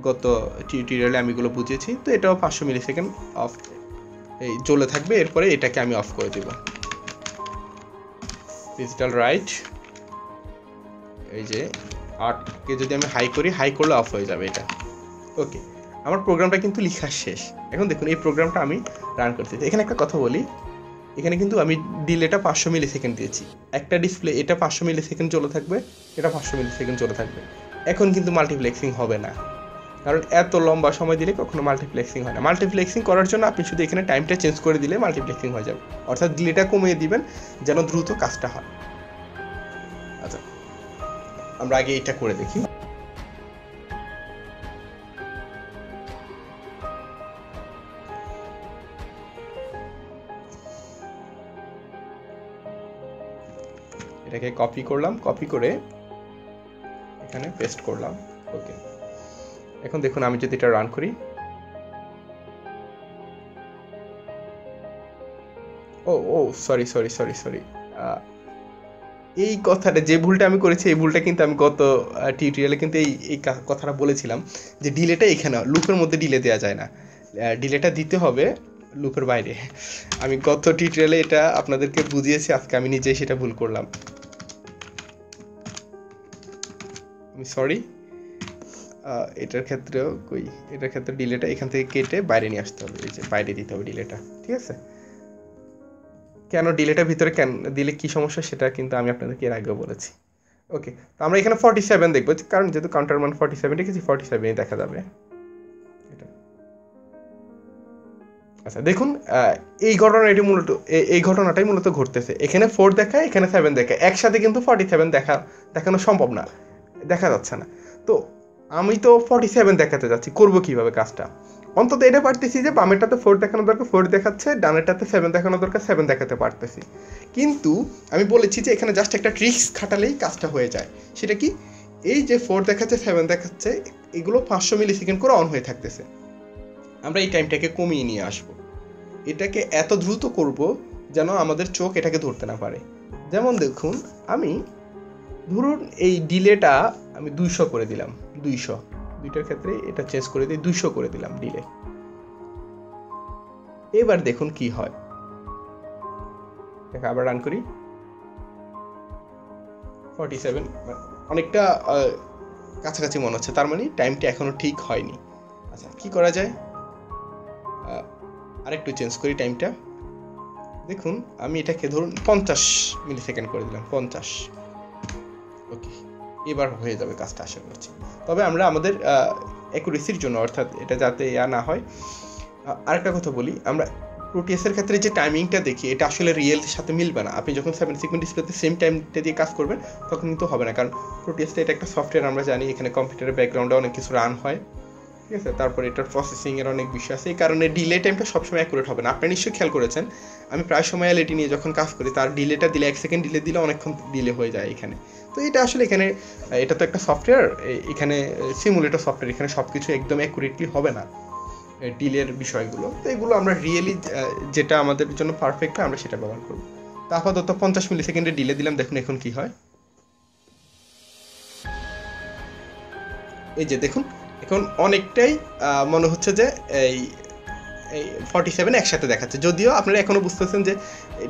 Speaker 1: গত টিউটোরিয়ালে আমি এগুলো বুঝিয়েছি। তো এটাও 500 মিলি সেকেন্ড অফ এই জ্বলে থাকবে, এরপরে এটাকে আমি অফ করে দেব। ডিজিটাল রাইট এই যে 8কে যদি আমি হাই করি, হাই করলে অফ হয়ে যাবে এটা। ওকে, আমার প্রোগ্রামটা কিন্তু লেখা শেষ। এখন দেখুন এই প্রোগ্রামটা আমি রান করতেছি। এখানে একটা কথা বলি, এখানে কিন্তু আমি ডিলেটা 500 মিলি সেকেন্ড দিয়েছি। একটা ডিসপ্লে এটা 500 মিলি সেকেন্ড চলে থাকবে, এটা 500 মিলি সেকেন্ড চলে থাকবে। এখন কিন্তু মাল্টিপ্লেক্সিং হবে না, কারণ এত লম্বা সময় দিলে কখনো মাল্টিপ্লেক্সিং হয় না। মাল্টিপ্লেক্সিং করার জন্য আপনি শুধু এখানে টাইমটা চেঞ্জ করে দিলে মাল্টিপ্লেক্সিং হয়ে যাবে, অর্থাৎ ডিলেটা কমিয়ে দিবেন যেন দ্রুত কাজটা হয়। আচ্ছা, আমরা আগে এটা করে দেখি। এটাকে কপি করলাম, কপি করে এখানে পেস্ট করলাম। ওকে, এখন দেখুন আমি যদি এটা রান করি, ও সরি, এই কথাটা যে ভুলটা আমি করেছি এই ভুলটা কিন্তু আমি গত টিউটোরিয়ালে কিন্তু এই কথাটা বলেছিলাম যে ডিলেটা এখানে লুপের মধ্যে ডিলে দেওয়া যায় না, ডিলেটা দিতে হবে লুপের বাইরে। আমি গত টিউটোরিয়ালে এটা আপনাদেরকে বুঝিয়েছি, আজকে আমি নিজেই সেটা ভুল করলাম, আমি সরি। এটার ক্ষেত্রেও এটার ক্ষেত্রে ডিলেটা এখান থেকে কেটে বাইরে নিয়ে আসতে হবে, এই যে বাইরে দিতে হবে ডিলেটা। ঠিক আছে, কেন ডিলেটা ভিতরে কেন দিলে কি সমস্যা সেটা কিন্তু আমি আপনাদেরকে এর আগেও বলেছি। ওকে, তো আমরা এখানে 47 দেখবো, কারণ যেহেতু কাউন্টার মান 47 রেখেছি 47ই দেখা যাবে এটা। আচ্ছা দেখুন এই ঘটনাটাই মূলত ঘটতেছে। এখানে 4 দেখায়, এখানে 7 দেখায়, একসাথে কিন্তু 47 দেখানো সম্ভব না, দেখা যাচ্ছে না। তো আমি তো 47 দেখাতে যাচ্ছি, করবো কিভাবে কাজটা? অন্তত এটা পারতেছি যে বামেরটাতে 4 দেখানো দরকার 4 দেখাচ্ছে, ডানেরটাতে 7 দেখানো দরকার 7 দেখাতে পারতেছি। কিন্তু আমি বলেছি যে এখানে জাস্ট একটা ট্রিক্স খাটালেই কাজটা হয়ে যায়। সেটা কি? এই যে 4 দেখাচ্ছে 7 দেখাচ্ছে এগুলো 500 মিলি সেকেন্ড করে অন হয়ে থাকতেছে। আমরা এই টাইমটাকে কমিয়ে নিয়ে আসবো। এটাকে এত দ্রুত করব যেন আমাদের চোখ এটাকে ধরতে না পারে। যেমন দেখুন, আমি ধরুন এই ডিলেটা আমি 200 করে দিলাম, 200, দুইটার ক্ষেত্রে এটা চেঞ্জ করে দিই, 200 করে দিলাম ডিলে। এবার দেখুন কি হয়, এটাকে আবার রান করি। 47, অনেকটা কাছাকাছি মনে হচ্ছে, তার মানে টাইমটা এখনো ঠিক হয়নি। আচ্ছা, কি করা যায়, আরেকটু চেঞ্জ করি টাইমটা। দেখুন আমি এটাকে ধরুন 50 মিলি সেকেন্ড করে দিলাম, 50। ওকে, এবার হয়ে যাবে কাজটা আশা করছি। তবে আমরা আমাদের অ্যাকুরেসির জন্য, অর্থাৎ এটা যাতে না হয়। আরেকটা কথা বলি, আমরা প্রোটিয়াসের ক্ষেত্রে যে টাইমিংটা দেখি এটা আসলে রিয়েল সাথে মিলবে না। আপনি যখন 7 সেকেন্ড ডিসপ্লেতে সেম টাইমটা দিয়ে কাজ করবেন তখন কিন্তু হবে না, কারণ প্রোটিয়াসটা এটা একটা সফটওয়্যার, আমরা জানি এখানে কম্পিউটারের ব্যাকগ্রাউন্ডে অনেক কিছু রান হয়, ঠিক আছে। তারপরে এটার প্রসেসিংয়ের অনেক বিষয় আছে, এই কারণে ডিলে টাইমটা সবসময় অ্যাকুরেট হবে না। আপনি নিশ্চয়ই খেয়াল করেছেন, আমি প্রায় সময় এলইডি নিয়ে যখন কাজ করি তার ডিলেটা দিলে 1 সেকেন্ড ডিলে দিলে অনেকক্ষণ ডিলে হয়ে যায় এখানে। তো এটা আসলে এখানে, এটা তো একটা সফটওয়্যার, এখানে সিমুলেটর সফটওয়্যার, এখানে সব কিছু একদম অ্যাকুরেটলি হবে না ডিলের বিষয়গুলো। তো এগুলো আমরা রিয়েলি যেটা আমাদের জন্য পারফেক্ট হয় আমরা সেটা ব্যবহার করব। তো আপাতত 50 মিলি সেকেন্ডে ডিলে দিলাম, দেখুন এখন কি হয়। এই যে দেখুন, এখন অনেকটাই মনে হচ্ছে যে এই 47 একসাথে দেখাচ্ছে, যদিও আপনারা এখনো বুঝতেছেন যে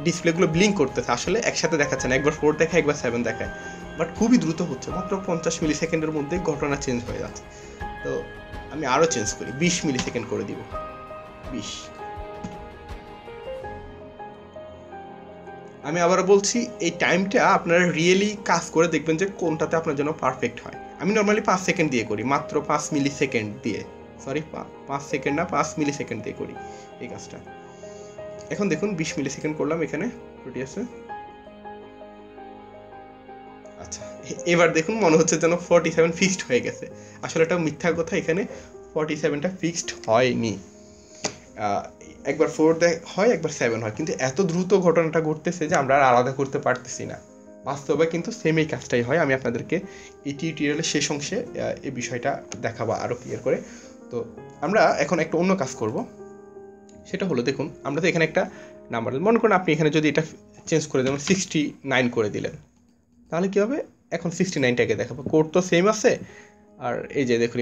Speaker 1: ডিসপ্লেগুলো ব্লিঙ্ক করতেছে, আসলে একসাথে দেখাচ্ছে না, একবার 4 দেখায় একবার 7 দেখায়, বাট খুবই দ্রুত হচ্ছে, মাত্র 50 মিলি সেকেন্ডের মধ্যে ঘটনা চেঞ্জ হয়ে যাচ্ছে। তো আমি আরও চেঞ্জ করি, 20 মিলি সেকেন্ড করে দিব, 20। আমি আবার বলছি, এই টাইমটা আপনারা রিয়েলি কাজ করে দেখবেন যে কোনটাতে আপনার জন্য পারফেক্ট হয়। আমি নর্মালি 5 সেকেন্ড দিয়ে করি, মাত্র 5 মিলি সেকেন্ড দিয়ে, সরি 5 সেকেন্ড না, 5 মিলি সেকেন্ড দিয়ে করি এই কাজটা। এখন দেখুন 20 মিলি সেকেন্ড করলাম এখানে প্রোটিয়াসে। আচ্ছা, এবার দেখুন মনে হচ্ছে যেন 47 ফিক্সড হয়ে গেছে, আসলে এটা মিথ্যা কথা, এখানে 47টা ফিক্সড হয়নি। একবার 4 হয় একবার 7 হয়, কিন্তু এত দ্রুত ঘটনাটা ঘটতেছে যে আমরা আর আলাদা করতে পারতেছি না। বাস্তবে কিন্তু সেম এই কাজটাই হয়। আমি আপনাদেরকে এই টিউটোরিয়ালের শেষ অংশে এই বিষয়টা দেখাবো আরও ক্লিয়ার করে। তো আমরা এখন একটা অন্য কাজ করব, সেটা হলো দেখুন, আমরা তো এখানে একটা নাম্বার, মনে করুন আপনি এখানে যদি এটা চেঞ্জ করে যেমন 69 করে দিলেন, তাহলে কী হবে, এখন 69টাকে দেখাবো, কোড তো সেম আছে। আর এই যে দেখুন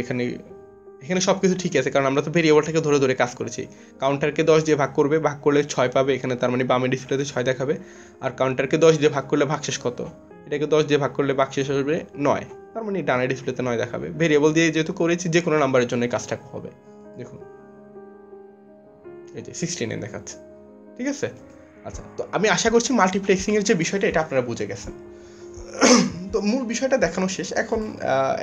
Speaker 1: এখানে সব কিছু ঠিক আছে, কারণ আমরা তো ভেরিয়েবলটাকে ধরে ধরে কাজ করেছি। কাউন্টারকে 10 দিয়ে ভাগ করবে, ভাগ করলে 6 পাবে এখানে, তার মানে বামে ডিসপ্লেতে 6 দেখাবে। আর কাউন্টারকে 10 দিয়ে ভাগ করলে ভাগশেষ কত, এটাকে 10 দিয়ে ভাগ করলে ভাগশেষ হবে 9, তার মানে ডানে ডিসপ্লেতে 9 দেখাবে। ভেরিয়েবল দিয়ে যেহেতু করেছি, যে কোনো নাম্বারের জন্য কাজটা হবে। দেখুন এই যে 69 দেখাচ্ছে, ঠিক আছে। আচ্ছা, তো আমি আশা করছি মাল্টিপ্লেক্সিংয়ের যে বিষয়টা এটা আপনারা বুঝে গেছেন। তো মূল বিষয়টা দেখানো শেষ, এখন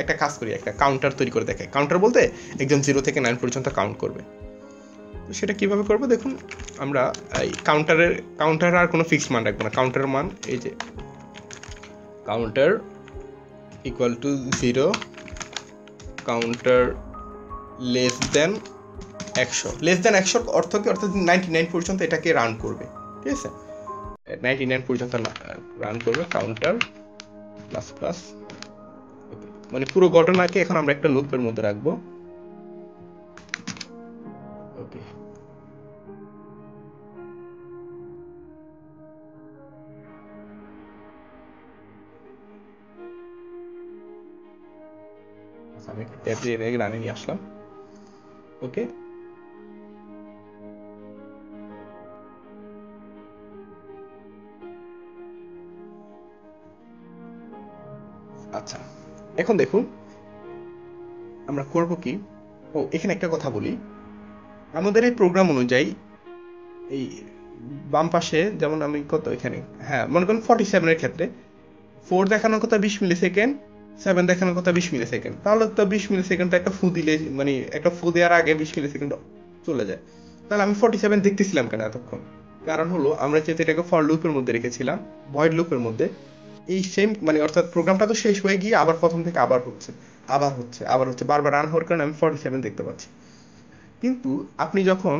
Speaker 1: একটা কাজ করি, একটা কাউন্টার তৈরি করে দেখাই। কাউন্টার বলতে একদম 0 থেকে 9 পর্যন্ত কাউন্ট করবে। তো সেটা কীভাবে করবো দেখুন, আমরা এই কাউন্টার আর কোনো ফিক্সড মান রাখবো না। কাউন্টারের মান এই যে counter equal to 0, counter less than 100। Less than 100 অর্থ কি, অর্থাৎ 99 পর্যন্ত এটাকে রান করবে, ঠিক আছে। 99 পর্যন্ত রান করবে কাউন্টার প্লাস প্লাস। ওকে, মানে পুরো ঘটনাকে এখন আমরা একটা লুপের মধ্যে রাখবো। ওকে, আমি একটা ট্যাব দিয়ে রানে নিয়ে আসলাম। ওকে, আচ্ছা এখন দেখুন আমরা করব কি। ও, এখানে একটা কথা বলি, আমাদের এই প্রোগ্রাম অনুযায়ী এই বাম পাশে যেমন আমি কত এখানে, হ্যাঁ মনে করুন 47-এর ক্ষেত্রে 4 দেখানোর কথা 20 মিলি সেকেন্ড, 7 দেখানোর কথা 20 মিলি সেকেন্ড, তাহলে তো 20 মিলি সেকেন্ডটা একটা ফু দিলে, মানে একটা ফু দেওয়ার আগে 20 মিলি সেকেন্ড চলে যায়। তাহলে আমি 47 দেখতেছিলাম কেন এতক্ষণ? কারণ হলো আমরা যেহেতু এটাকে ফর লুপের মধ্যে রেখেছিলাম, ভয়েড লুপের মধ্যে, এই সেম মানে অর্থাৎ প্রোগ্রামটা তো শেষ হয়ে গিয়ে আবার প্রথম থেকে আবার হচ্ছে বারবার রান হওয়ার কারণে আমি 47 দেখতে পাচ্ছি। কিন্তু আপনি যখন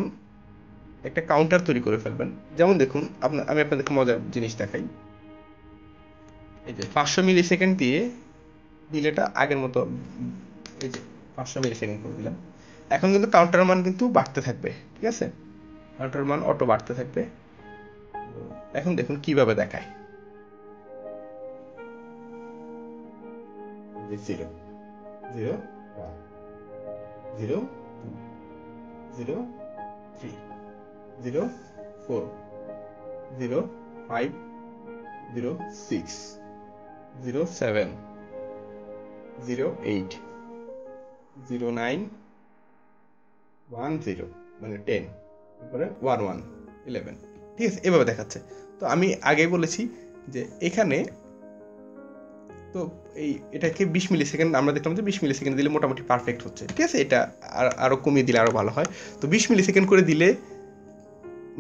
Speaker 1: একটা কাউন্টার তৈরি করে ফেলবেন, যেমন দেখুন আমি আপনাদেরকে মজার জিনিস দেখাই। এই যে 500 মিলি সেকেন্ড দিয়ে ডিলেটা আগের মতো, এই যে 500 মিলি সেকেন্ড করে দিলাম, এখন কিন্তু কাউন্টারের মান কিন্তু বাড়তে থাকবে, ঠিক আছে। কাউন্টার মান অটো বাড়তে থাকবে। এখন দেখুন কিভাবে দেখায়, 0 0 1 0 2 0 3 0 4 0 5 0 6 0 7 0 8 0 9 1 0 মানে 10, তারপরে 1 1 11, ঠিক আছে, এভাবে দেখাচ্ছে। তো আমি আগেই বলেছি যে এখানে তো এটাকে 20 মিলি সেকেন্ড আমরা দেখলাম যে 20 মিলি সেকেন্ড দিলে মোটামুটি পারফেক্ট হচ্ছে, ঠিক আছে। এটা আরও কমিয়ে দিলে আরও ভালো হয়। তো 20 মিলি সেকেন্ড করে দিলে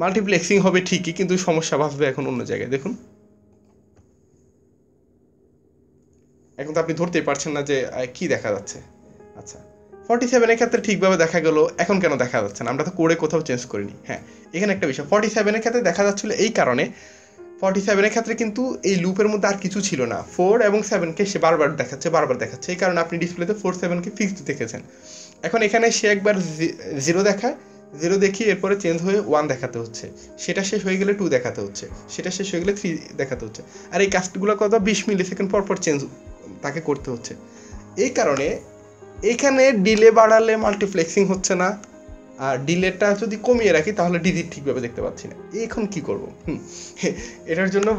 Speaker 1: মাল্টিপ্লেক্সিং হবে ঠিকই, কিন্তু সমস্যা বাঁচবে এখন অন্য জায়গায়। দেখুন এখন তো আপনি ধরতেই পারছেন না যে কি দেখা যাচ্ছে। আচ্ছা, 47-এর ক্ষেত্রে ঠিকভাবে দেখা গেল, এখন কেন দেখা যাচ্ছে না? আমরা তো কোডে কোথাও চেঞ্জ করিনি। হ্যাঁ, এখানে একটা বিষয়, 47-এর ক্ষেত্রে দেখা যাচ্ছিল এই কারণে, 47-এর ক্ষেত্রে কিন্তু এই লুপের মধ্যে আর কিছু ছিল না, 4 এবং 7কে সে বারবার দেখাচ্ছে, এই কারণে আপনি ডিসপ্লেতে 4 7কে ফিক্সড দেখেছেন। এখন এখানে সে একবার 0 দেখায়, 0 দেখিয়ে এরপরে চেঞ্জ হয়ে 1 দেখাতে হচ্ছে, সেটা শেষ হয়ে গেলে 2 দেখাতে হচ্ছে, সেটা শেষ হয়ে গেলে 3 দেখাতে হচ্ছে। আর এই কাজগুলো কত 20 মিলি সেকেন্ড পর চেঞ্জ তাকে করতে হচ্ছে। এই কারণে এইখানে ডিলে বাড়ালে মাল্টিপ্লেক্সিং হচ্ছে না, আর ডিলেটা যদি কমিয়ে রাখি তাহলে ডিজিট ঠিকভাবে দেখতে পাচ্ছি না। এখন কি করব? এটার জন্য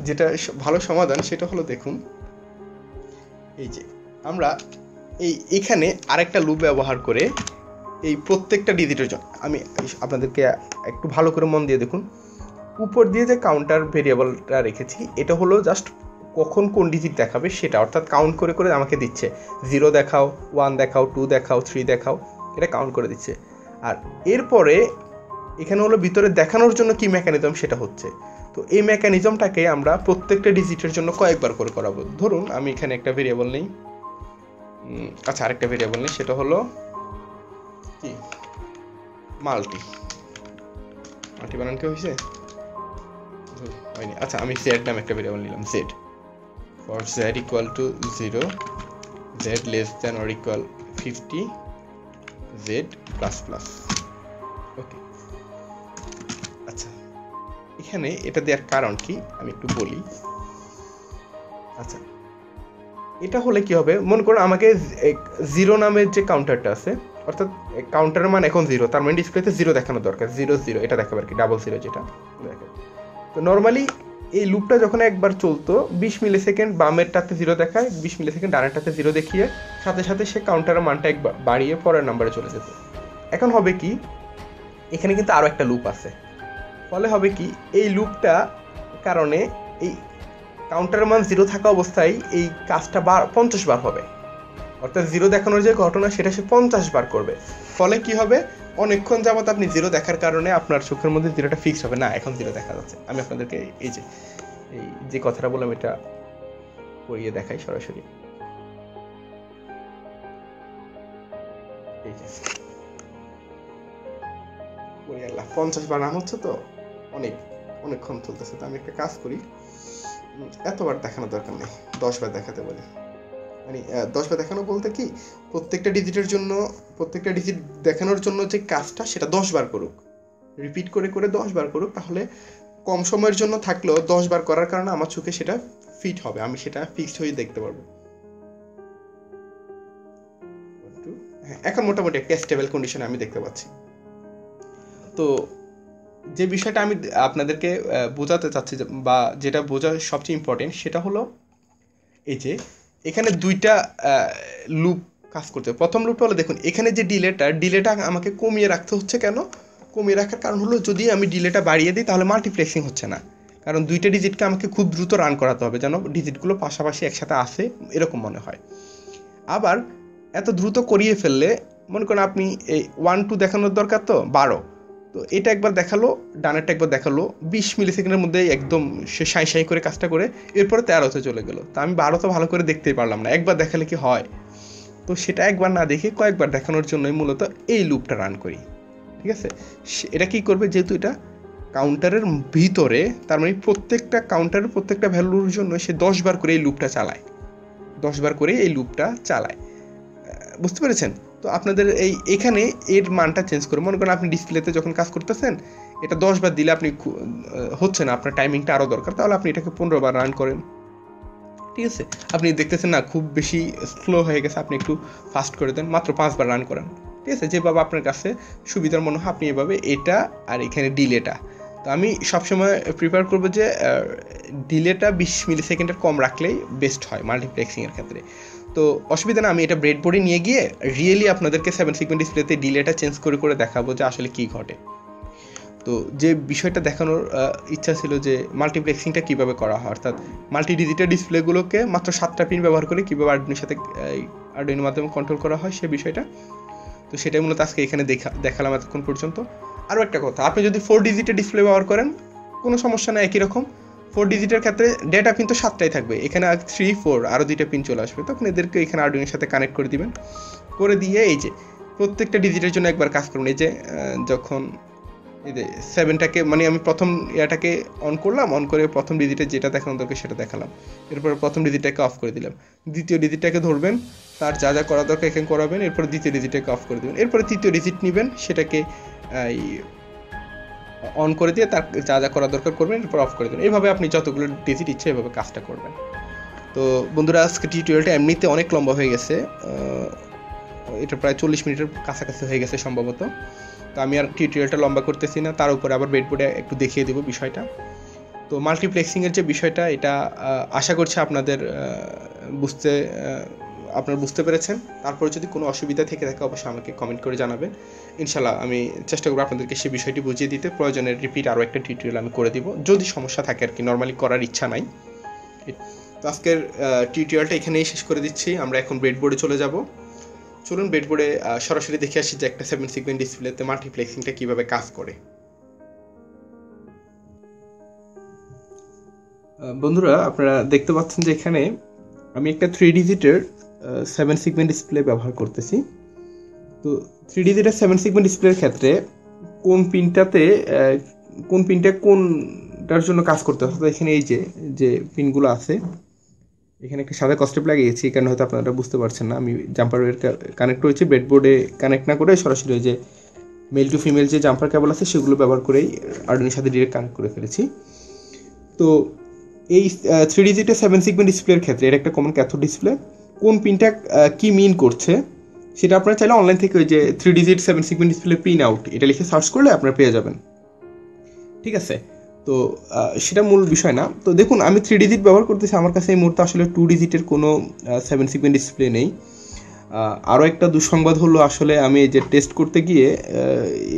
Speaker 1: যেটা ভালো সমাধান সেটা হলো, দেখুন এই যে আমরা এখানে আরেকটা লুপ ব্যবহার করে এই প্রত্যেকটা ডিজিটের জন্য আমি আপনাদেরকে একটু ভালো করে মন দিয়ে দেখুন, উপর দিয়ে যে কাউন্টার ভেরিয়েবলটা রেখেছি এটা হলো জাস্ট কখন কোন ডিজিট দেখাবে সেটা, অর্থাৎ কাউন্ট করে করে আমাকে দিচ্ছে, 0 দেখাও, 1 দেখাও, 2 দেখাও, 3 দেখাও, এটা কাউন্ট করে দিচ্ছে। আর এরপরে এখানে হলো ভিতরে দেখানোর জন্য কি মেকানিজম সেটা হচ্ছে। তো এই মেকানিজমটাকে আমরা প্রত্যেকটা ডিজিটের জন্য কয়েকবার করে করাবো। ধরুন আমি এখানে একটা ভেরিয়েবল নেই, আচ্ছা আরেকটা ভেরিয়েবল নেই, সেটা হলো কি মাল্টি বানান কি হয়েছে হয়নি। আচ্ছা আমি জেড নামে একটা ভেরিয়েবল নিলাম, Z for z equal to 0, z less than or equal 50, z plus plus, ওকে। আচ্ছা এখানে এটা দেওয়ার কারণ কি আমি একটু বলি। আচ্ছা এটা হলে কি হবে, মনে করুন আমাকে 0 নামের যে কাউন্টারটা আছে, অর্থাৎ কাউন্টারের মান এখন 0, তার মানে ডিসপ্লেতে 0 দেখানো দরকার, 0 0 এটা দেখাবে আর কি, 00 যেটা দেখে। তো নর্মালি এই লুপটা যখন একবার চলতো 20 মিলি সেকেন্ড বামেরটাতে 0 দেখায়, 20 মিলি সেকেন্ড ডানেরটাতে 0 দেখিয়ে সাথে সাথে সে কাউন্টারের মানটা একবার বাড়িয়ে পরের নাম্বারে চলে যেত। এখন হবে কি, এখানে কিন্তু আরও একটা লুপ আছে, ফলে হবে কি এই লুপটা কারণে এই কাউন্টারের মান 0 থাকা অবস্থায় এই কাজটা 50 বার হবে, অর্থাৎ 0 দেখানোর যে ঘটনা সেটা সে 50 বার করবে। ফলে কি হবে, অনেকক্ষণ যাবত আপনি 0 দেখার কারণে আপনার চোখের মধ্যে 0টা ফিক্স হবে না, এখন 0 দেখা যাচ্ছে। আমি আপনাদেরকে এই যে কথাটা বললাম এটা করিয়ে দেখাই সরাসরি। এই যে 50 বার নাম হচ্ছে, তো অনেকক্ষণ চলতেছে। তো আমি একটা কাজ করি, এতবার দেখানোর দরকার নেই, 10 বার দেখাতে বলি। মানে 10 বার দেখানো বলতে কি, প্রত্যেকটা ডিজিট দেখানোর জন্য যে কাজটা সেটা 10 বার করুক, রিপিট করে করে 10 বার করুক, তাহলে কম সময়ের জন্য থাকলেও 10 বার করার কারণে আমার চোখে সেটা ফিট হবে, আমি সেটা ফিক্সড হয়ে দেখতে পারবো। হ্যাঁ এখন মোটামুটি একটা স্টেবল কন্ডিশনে আমি দেখতে পাচ্ছি। তো যে বিষয়টা আমি আপনাদেরকে বোঝাতে চাচ্ছি বা যেটা বোঝা সবচেয়ে ইম্পর্টেন্ট সেটা হলো এই যে এখানে দুইটা লুপ কাজ করতে। প্রথম লুপটা হলো দেখুন এখানে যে ডিলেটা আমাকে কমিয়ে রাখতে হচ্ছে। কেন কমিয়ে রাখার কারণ হলো যদি আমি ডিলেটা বাড়িয়ে দিই তাহলে মাল্টিপ্লেক্সিং হচ্ছে না, কারণ দুইটা ডিজিটকে আমাকে খুব দ্রুত রান করাতে হবে যেন ডিজিটগুলো পাশাপাশি একসাথে আসে এরকম মনে হয়। আবার এত দ্রুত করিয়ে ফেললে মনে করেন আপনি এই 1 2 দেখানোর দরকার তো 12, তো এটা একবার দেখালো, ডানেরটা একবার দেখালো, 20 মিলি সেকেন্ডের মধ্যে একদম সে সাঁই করে কাজটা করে এরপরে 13তে চলে গেলো। তো আমি 12 তো ভালো করে দেখতেই পারলাম না, একবার দেখালে কি হয়? তো সেটা একবার না দেখে কয়েকবার দেখানোর জন্যই মূলত এই লুপটা রান করি, ঠিক আছে। এটা কি করবে, যেহেতু এটা কাউন্টারের ভিতরে, তার মানে প্রত্যেকটা কাউন্টারের প্রত্যেকটা ভ্যালুর জন্য সে 10 বার করে এই লুপটা চালায়, 10 বার করে এই লুপটা চালায়, বুঝতে পেরেছেন? তো আপনাদের এখানে এর মানটা চেঞ্জ করে, মনে করেন আপনি ডিসপ্লেতে যখন কাজ করতেছেন এটা 10 বার দিলে আপনি হচ্ছে না, আপনার টাইমিংটা আরও দরকার, তাহলে আপনি এটাকে 15 বার রান করেন। ঠিক আছে, আপনি দেখতেছেন না খুব বেশি স্লো হয়ে গেছে, আপনি একটু ফাস্ট করে দেন, মাত্র 5 বার রান করেন। ঠিক আছে, যেভাবে আপনার কাছে সুবিধার মনে হয় আপনি এভাবে এটা আর এখানে ডিলেটা, তো আমি সবসময় প্রিফার করবো যে ডিলেটা 20 মিলি সেকেন্ডের কম রাখলেই বেস্ট হয় মাল্টিপ্লেক্সিংয়ের ক্ষেত্রে। তো অসুবিধা না, আমি এটা ব্রেডবোর্ডে নিয়ে গিয়ে রিয়েলি আপনাদেরকে 7 সিগমেন্ট ডিসপ্লেতে ডিলেটা চেঞ্জ করে করে দেখাবো যে আসলে কী ঘটে। তো যে বিষয়টা দেখানোর ইচ্ছা ছিল যে মাল্টিপ্লেক্সিংটা কীভাবে করা হয়, অর্থাৎ মাল্টি ডিজিটাল ডিসপ্লেগুলোকে মাত্র 7টা পিন ব্যবহার করে কীভাবে আর্ডুইনোর সাথে আর্ডুইনোর মাধ্যমে কন্ট্রোল করা হয় সে বিষয়টা। তো সেটাই মূলত আজকে এখানে দেখালাম এতক্ষণ পর্যন্ত। আরও একটা কথা, আপনি যদি 4 ডিজিটের ডিসপ্লে ব্যবহার করেন কোনো সমস্যা না, একই রকম 4 ডিজিটের ক্ষেত্রে ডেটা পিন তো 7টাই থাকবে, এখানে 3, 4 আরও 2টা পিন চলে আসবে, তখন এদেরকে এখানে আর্ডুইনোর সাথে কানেক্ট করে দিবেন, করে দিয়ে এই যে প্রত্যেকটা ডিজিটের জন্য একবার কাজ করুন। এই যে যখন এই যে 7টাকে মানে আমি প্রথম ইয়াটাকে অন করলাম, অন করে প্রথম ডিজিটে যেটা দেখানো দরকার সেটা দেখালাম, এরপর প্রথম ডিজিটটাকে অফ করে দিলাম, দ্বিতীয় ডিজিটটাকে ধরবেন, তার যা যা করা দরকার এখানে করাবেন, এরপর দ্বিতীয় ডিজিটটাকে অফ করে দেবেন, এরপরে তৃতীয় ডিজিট নেবেন, সেটাকে অন করে দিয়ে তার যা যা করা দরকার করবেন, এরপর অফ করে দেবেন। এইভাবে আপনি যতগুলো ডিজিট ইচ্ছে এভাবে কাজটা করবেন। তো বন্ধুরা, আজকে টিউটোরিয়ালটা এমনিতে অনেক লম্বা হয়ে গেছে, এটা প্রায় 40 মিনিটের কাছাকাছি হয়ে গেছে সম্ভবত। তো আমি আর টিউটোরিয়ালটা লম্বা করতেছি না, তার উপরে আবার ব্রেডবোর্ডে একটু দেখিয়ে দেবো বিষয়টা। তো মাল্টিপ্লেক্সিংয়ের যে বিষয়টা, এটা আশা করছি আপনারা বুঝতে পেরেছেন। তারপরে যদি কোনো অসুবিধা থেকে থাকে অবশ্যই আমাকে কমেন্ট করে জানাবেন, ইনশাল্লাহ আমি চেষ্টা করবো আপনাদেরকে সেই বিষয়টি বুঝিয়ে দিতে। প্রয়োজনের রিপিট আরও একটা টিউটোরিয়াল আমি করে দিব যদি সমস্যা থাকে আর কি, নর্মালি করার ইচ্ছা নাই। তো আজকের টিউটোরিয়ালটা এখানেই শেষ করে দিচ্ছি, আমরা এখন ব্রেডবোর্ডে চলে যাব। চলুন ব্রেডবোর্ডে সরাসরি দেখে আসি যে একটা 7 সিগমেন্ট ডিসপ্লেতে মাল্টিপ্লেক্সিংটা কীভাবে কাজ করে। বন্ধুরা, আপনারা দেখতে পাচ্ছেন যে এখানে আমি একটা 3 ডিজিটের 7 সিগমেন্ট ডিসপ্লে ব্যবহার করতেছি। তো 3 ডিজিটের 7 সিগমেন্ট ডিসপ্লের ক্ষেত্রে কোন পিনটা কোনটার জন্য কাজ করতে হবে, এখানে এই যে পিনগুলো আছে, এখানে একটা সাদা কস্টেপ লাগিয়েছি, এখানে হয়তো আপনারা বুঝতে পারছেন না, আমি জাম্পার ওয়্যার কানেক্ট করেছি, ব্রেডবোর্ডে কানেক্ট না করে সরাসরি ওই যে মেল টু ফিমেল যে জাম্পার কেবল আছে সেগুলো ব্যবহার করেই আর্ডুইনোর সাথে ডিরেক্ট কানেক্ট করে ফেলেছি। তো এই 3 ডিজিটের 7 সিগমেন্ট ডিসপ্লের ক্ষেত্রে এটা একটা কমন ক্যাথোড ডিসপ্লে, কোন পিনটা কি মিন করছে সেটা আপনারা চাইলে অনলাইন থেকে ওই যে 3 digit 7 segment display pin out এটা লিখে সার্চ করলে আপনারা পেয়ে যাবেন। ঠিক আছে, তো সেটা মূল বিষয় না। তো দেখুন, আমি 3 ডিজিট ব্যবহার করতেছি, আমার কাছে এই মুহূর্তে আসলে 2 ডিজিটের কোনো 7 সিগমেন্ট ডিসপ্লে নেই। আরও একটা দুঃসংবাদ হলো, আসলে আমি এই যে টেস্ট করতে গিয়ে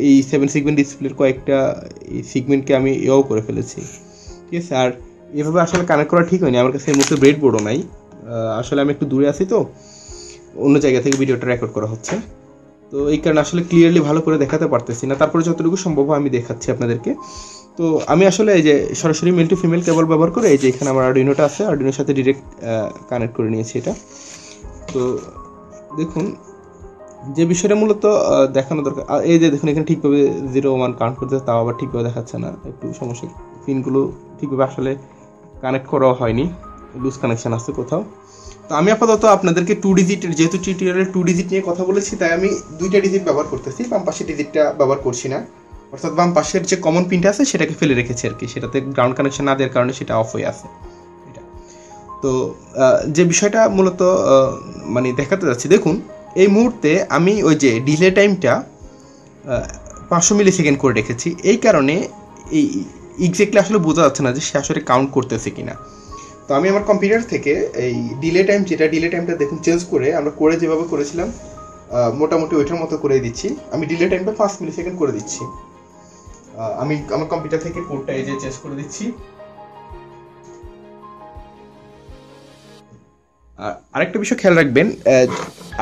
Speaker 1: এই 7 সিগমেন্ট ডিসপ্লের কয়েকটা এই সিগমেন্টকে আমি করে ফেলেছি। ঠিক আছে, আর এভাবে আসলে কানেক্ট করা ঠিক হয়নি, আমার কাছে এই মুহূর্তে ব্রেডবোর্ডও নাই, আসলে আমি একটু দূরে আছি, তো অন্য জায়গা থেকে ভিডিওটা রেকর্ড করা হচ্ছে, তো এই কারণে আসলে ক্লিয়ারলি ভালো করে দেখাতে পারতেছি না, তারপরে যতটুকু সম্ভব আমি দেখাচ্ছি আপনাদেরকে। তো আমি আসলে এই যে সরাসরি মেল টু ফিমেল কেবল ব্যবহার করে এই যে এখানে আমার আর্ডুইনোটা আছে, আর্ডুইনোর সাথে ডিরেক্ট কানেক্ট করে নিয়েছি এটা। তো দেখুন, যে বিষয়টা মূলত দেখানো দরকার, এই যে দেখুন এখানে ঠিকভাবে 0-1 কাউন্ট করতে, তাও আবার ঠিকভাবে দেখাচ্ছে না, একটু সমস্যা, পিনগুলো ঠিকভাবে আসলে কানেক্ট করাও হয়নি, লুজ কানেকশান আছে কোথাও। তো আমি আপাতত আপনাদেরকে 2 ডিজিটের, যেহেতু টিউটোরিয়ালে 2 ডিজিট নিয়ে কথা বলেছি, তাই আমি 2টা ডিজিট ব্যবহার করতেছি, বাম পাশের ডিজিটটা ব্যবহার করছি না, অর্থাৎ বাম পাশের যে কমন পিনটা আছে সেটাকে ফেলে রেখেছি আর কি, সেটাতে গ্রাউন্ড কানেকশন না দেওয়ার কারণে সেটা অফ হয়ে আছে। তো যে বিষয়টা মূলত মানে দেখাতে যাচ্ছি, দেখুন এই মুহূর্তে আমি ওই যে ডিলে টাইমটা 500 মিলি সেকেন্ড করে রেখেছি, এই কারণে এই এক্স্যাক্টলি আসলে বোঝা যাচ্ছে না যে সে আসলে কাউন্ট করতেছে কিনা। তো আমি আমার কম্পিউটার থেকে এই ডিলে টাইমটা দেখুন চেঞ্জ করে, আমরা করে যেভাবে করেছিলাম মোটামুটি ওইটার মতো করে দিচ্ছি, আমি ডিলে টাইমটা 5 মিলি সেকেন্ড করে দিচ্ছি। আমি আমার কম্পিউটার থেকে কোডটা এই যে চেঞ্জ করে দিচ্ছি। আরেকটা বিষয় খেয়াল রাখবেন,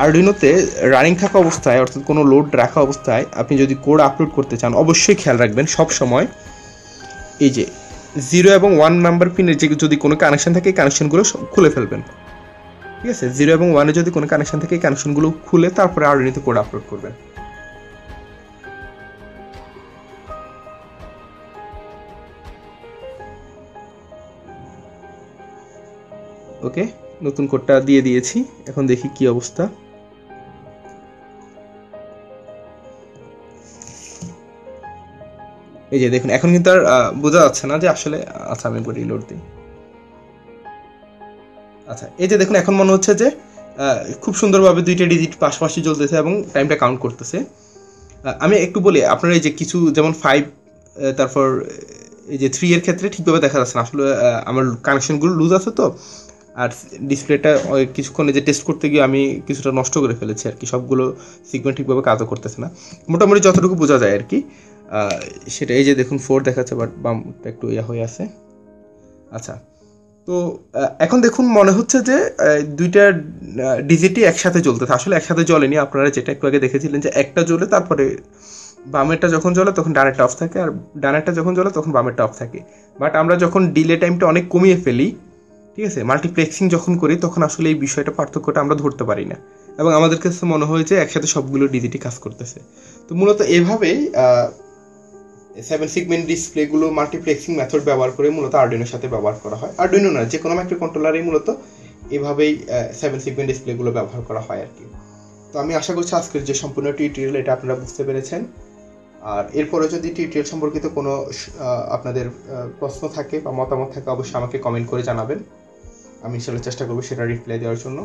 Speaker 1: আরডুইনোতে রানিং থাকা অবস্থায়, অর্থাৎ কোনো লোড রাখা অবস্থায় আপনি যদি কোড আপলোড করতে চান, অবশ্যই খেয়াল রাখবেন সব সময় এই যে 0 এবং 1 নাম্বার পিনের যে যদি কোনো কানেকশন থাকে এই কানেকশনগুলো খুলে ফেলবেন। ঠিক আছে, 0 এবং 1-এ যদি কোনো কানেকশন থাকে এই কানেকশনগুলো খুলে তারপরে আরডুইনোতে কোড আপলোড করবেন। ওকে, নতুন কোডটা দিয়ে দিয়েছি, এখন দেখি কি অবস্থা। এই যে দেখুন এখন কিন্তু আর বোঝা যাচ্ছে না যে আসলে, আচ্ছা আমি একবার রিলোড দিই। আচ্ছা এই যে দেখুন এখন মনে হচ্ছে যে খুব সুন্দরভাবে দুইটা ডিজিট পাশাপাশি চলতেছে এবং টাইমটা কাউন্ট করতেছে। আমি একটু বলি আপনারা, এই যে কিছু যেমন 5 তারপর এই যে 3 এর ক্ষেত্রে ঠিকভাবে দেখা যাচ্ছে না, আসলে আমার কানেকশনগুলো লুজ আছে তো, আর ডিসপ্লেটা কিছুক্ষণ এই যে টেস্ট করতে গিয়ে আমি কিছুটা নষ্ট করে ফেলেছি আর কি, সবগুলো সিগমেন্ট ঠিকভাবে কাজও করতেছে না, মোটামুটি যতটুকু বোঝা যায় আর কি সেটা। এই যে দেখুন 4 দেখাচ্ছে বাট বামটা একটু হয়ে আছে। আচ্ছা তো এখন দেখুন মনে হচ্ছে যে দুইটা ডিজিটই একসাথে জ্বলতেছে, আসলে একসাথে জ্বলেনি। আপনারা যেটা একটু আগে দেখেছিলেন যে একটা জ্বলে তারপরে বামেরটা যখন জ্বলে তখন ডানেরটা অফ থাকে, আর ডানেরটা যখন জ্বলে তখন বামেরটা অফ থাকে। বাট আমরা যখন ডিলে টাইমটা অনেক কমিয়ে ফেলি, ঠিক আছে, মাল্টিপ্লেক্সিং যখন করি তখন আসলে এই বিষয়টা পার্থক্যটা আমরা ধরতে পারি না, এবং আমাদের কাছে মনে হয় যে একসাথে সবগুলো ডিজিটই কাজ করতেছে। তো মূলত এভাবেই 7 সেগমেন্ট ডিসপ্লেগুলো মাল্টিপ্লেক্সিং মেথড ব্যবহার করে মূলত আরডুইনোর সাথে ব্যবহার করা হয়। আরডুইনো না, যে কোনো মাইক্রো কন্ট্রোলারেই মূলত এভাবেই 7 সেগমেন্ট ডিসপ্লেগুলো ব্যবহার করা হয় আর কি। তো আমি আশা করছি আজকের যে সম্পূর্ণ টিউটোরিয়াল এটা আপনারা বুঝতে পেরেছেন। আর এরপরে যদি টিউটোরিয়াল সম্পর্কিত কোনো আপনাদের প্রশ্ন থাকে বা মতামত থাকে অবশ্যই আমাকে কমেন্ট করে জানাবেন, আমি আসলে চেষ্টা করবো সেটা রিপ্লাই দেওয়ার জন্য।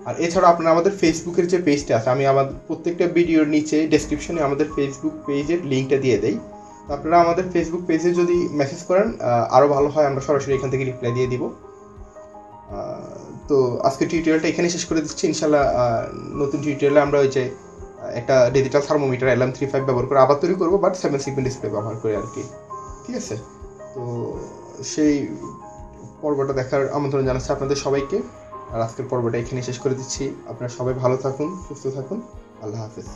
Speaker 1: আর এছাড়া আপনারা আমাদের ফেসবুকের যে পেজটা আছে, আমি আমাদের প্রত্যেকটা ভিডিওর নিচে ডেসক্রিপশনে আমাদের ফেসবুক পেজের লিঙ্কটা দিয়ে দেই। তো আপনারা আমাদের ফেসবুক পেজে যদি মেসেজ করেন আরও ভালো হয়, আমরা সরাসরি এখান থেকে রিপ্লাই দিয়ে দিব। তো আজকে টিউটোরিয়ালটা এখানে শেষ করে দিচ্ছি। ইনশাল্লাহ নতুন টিউটোরিয়ালে আমরা ওই যে একটা ডিজিটাল থার্মোমিটার LM35 ব্যবহার করে আবার তৈরি করবো, বাট 7 সেগমেন্ট ডিসপ্লে ব্যবহার করে আর কি। ঠিক আছে, তো সেই পর্বটা দেখার আমন্ত্রণ জানাচ্ছি আপনাদের সবাইকে। আর আজকের পর্বটা এখানে শেষ করে দিচ্ছি। আপনারা সবাই ভালো থাকুন, সুস্থ থাকুন। আল্লাহ হাফেজ।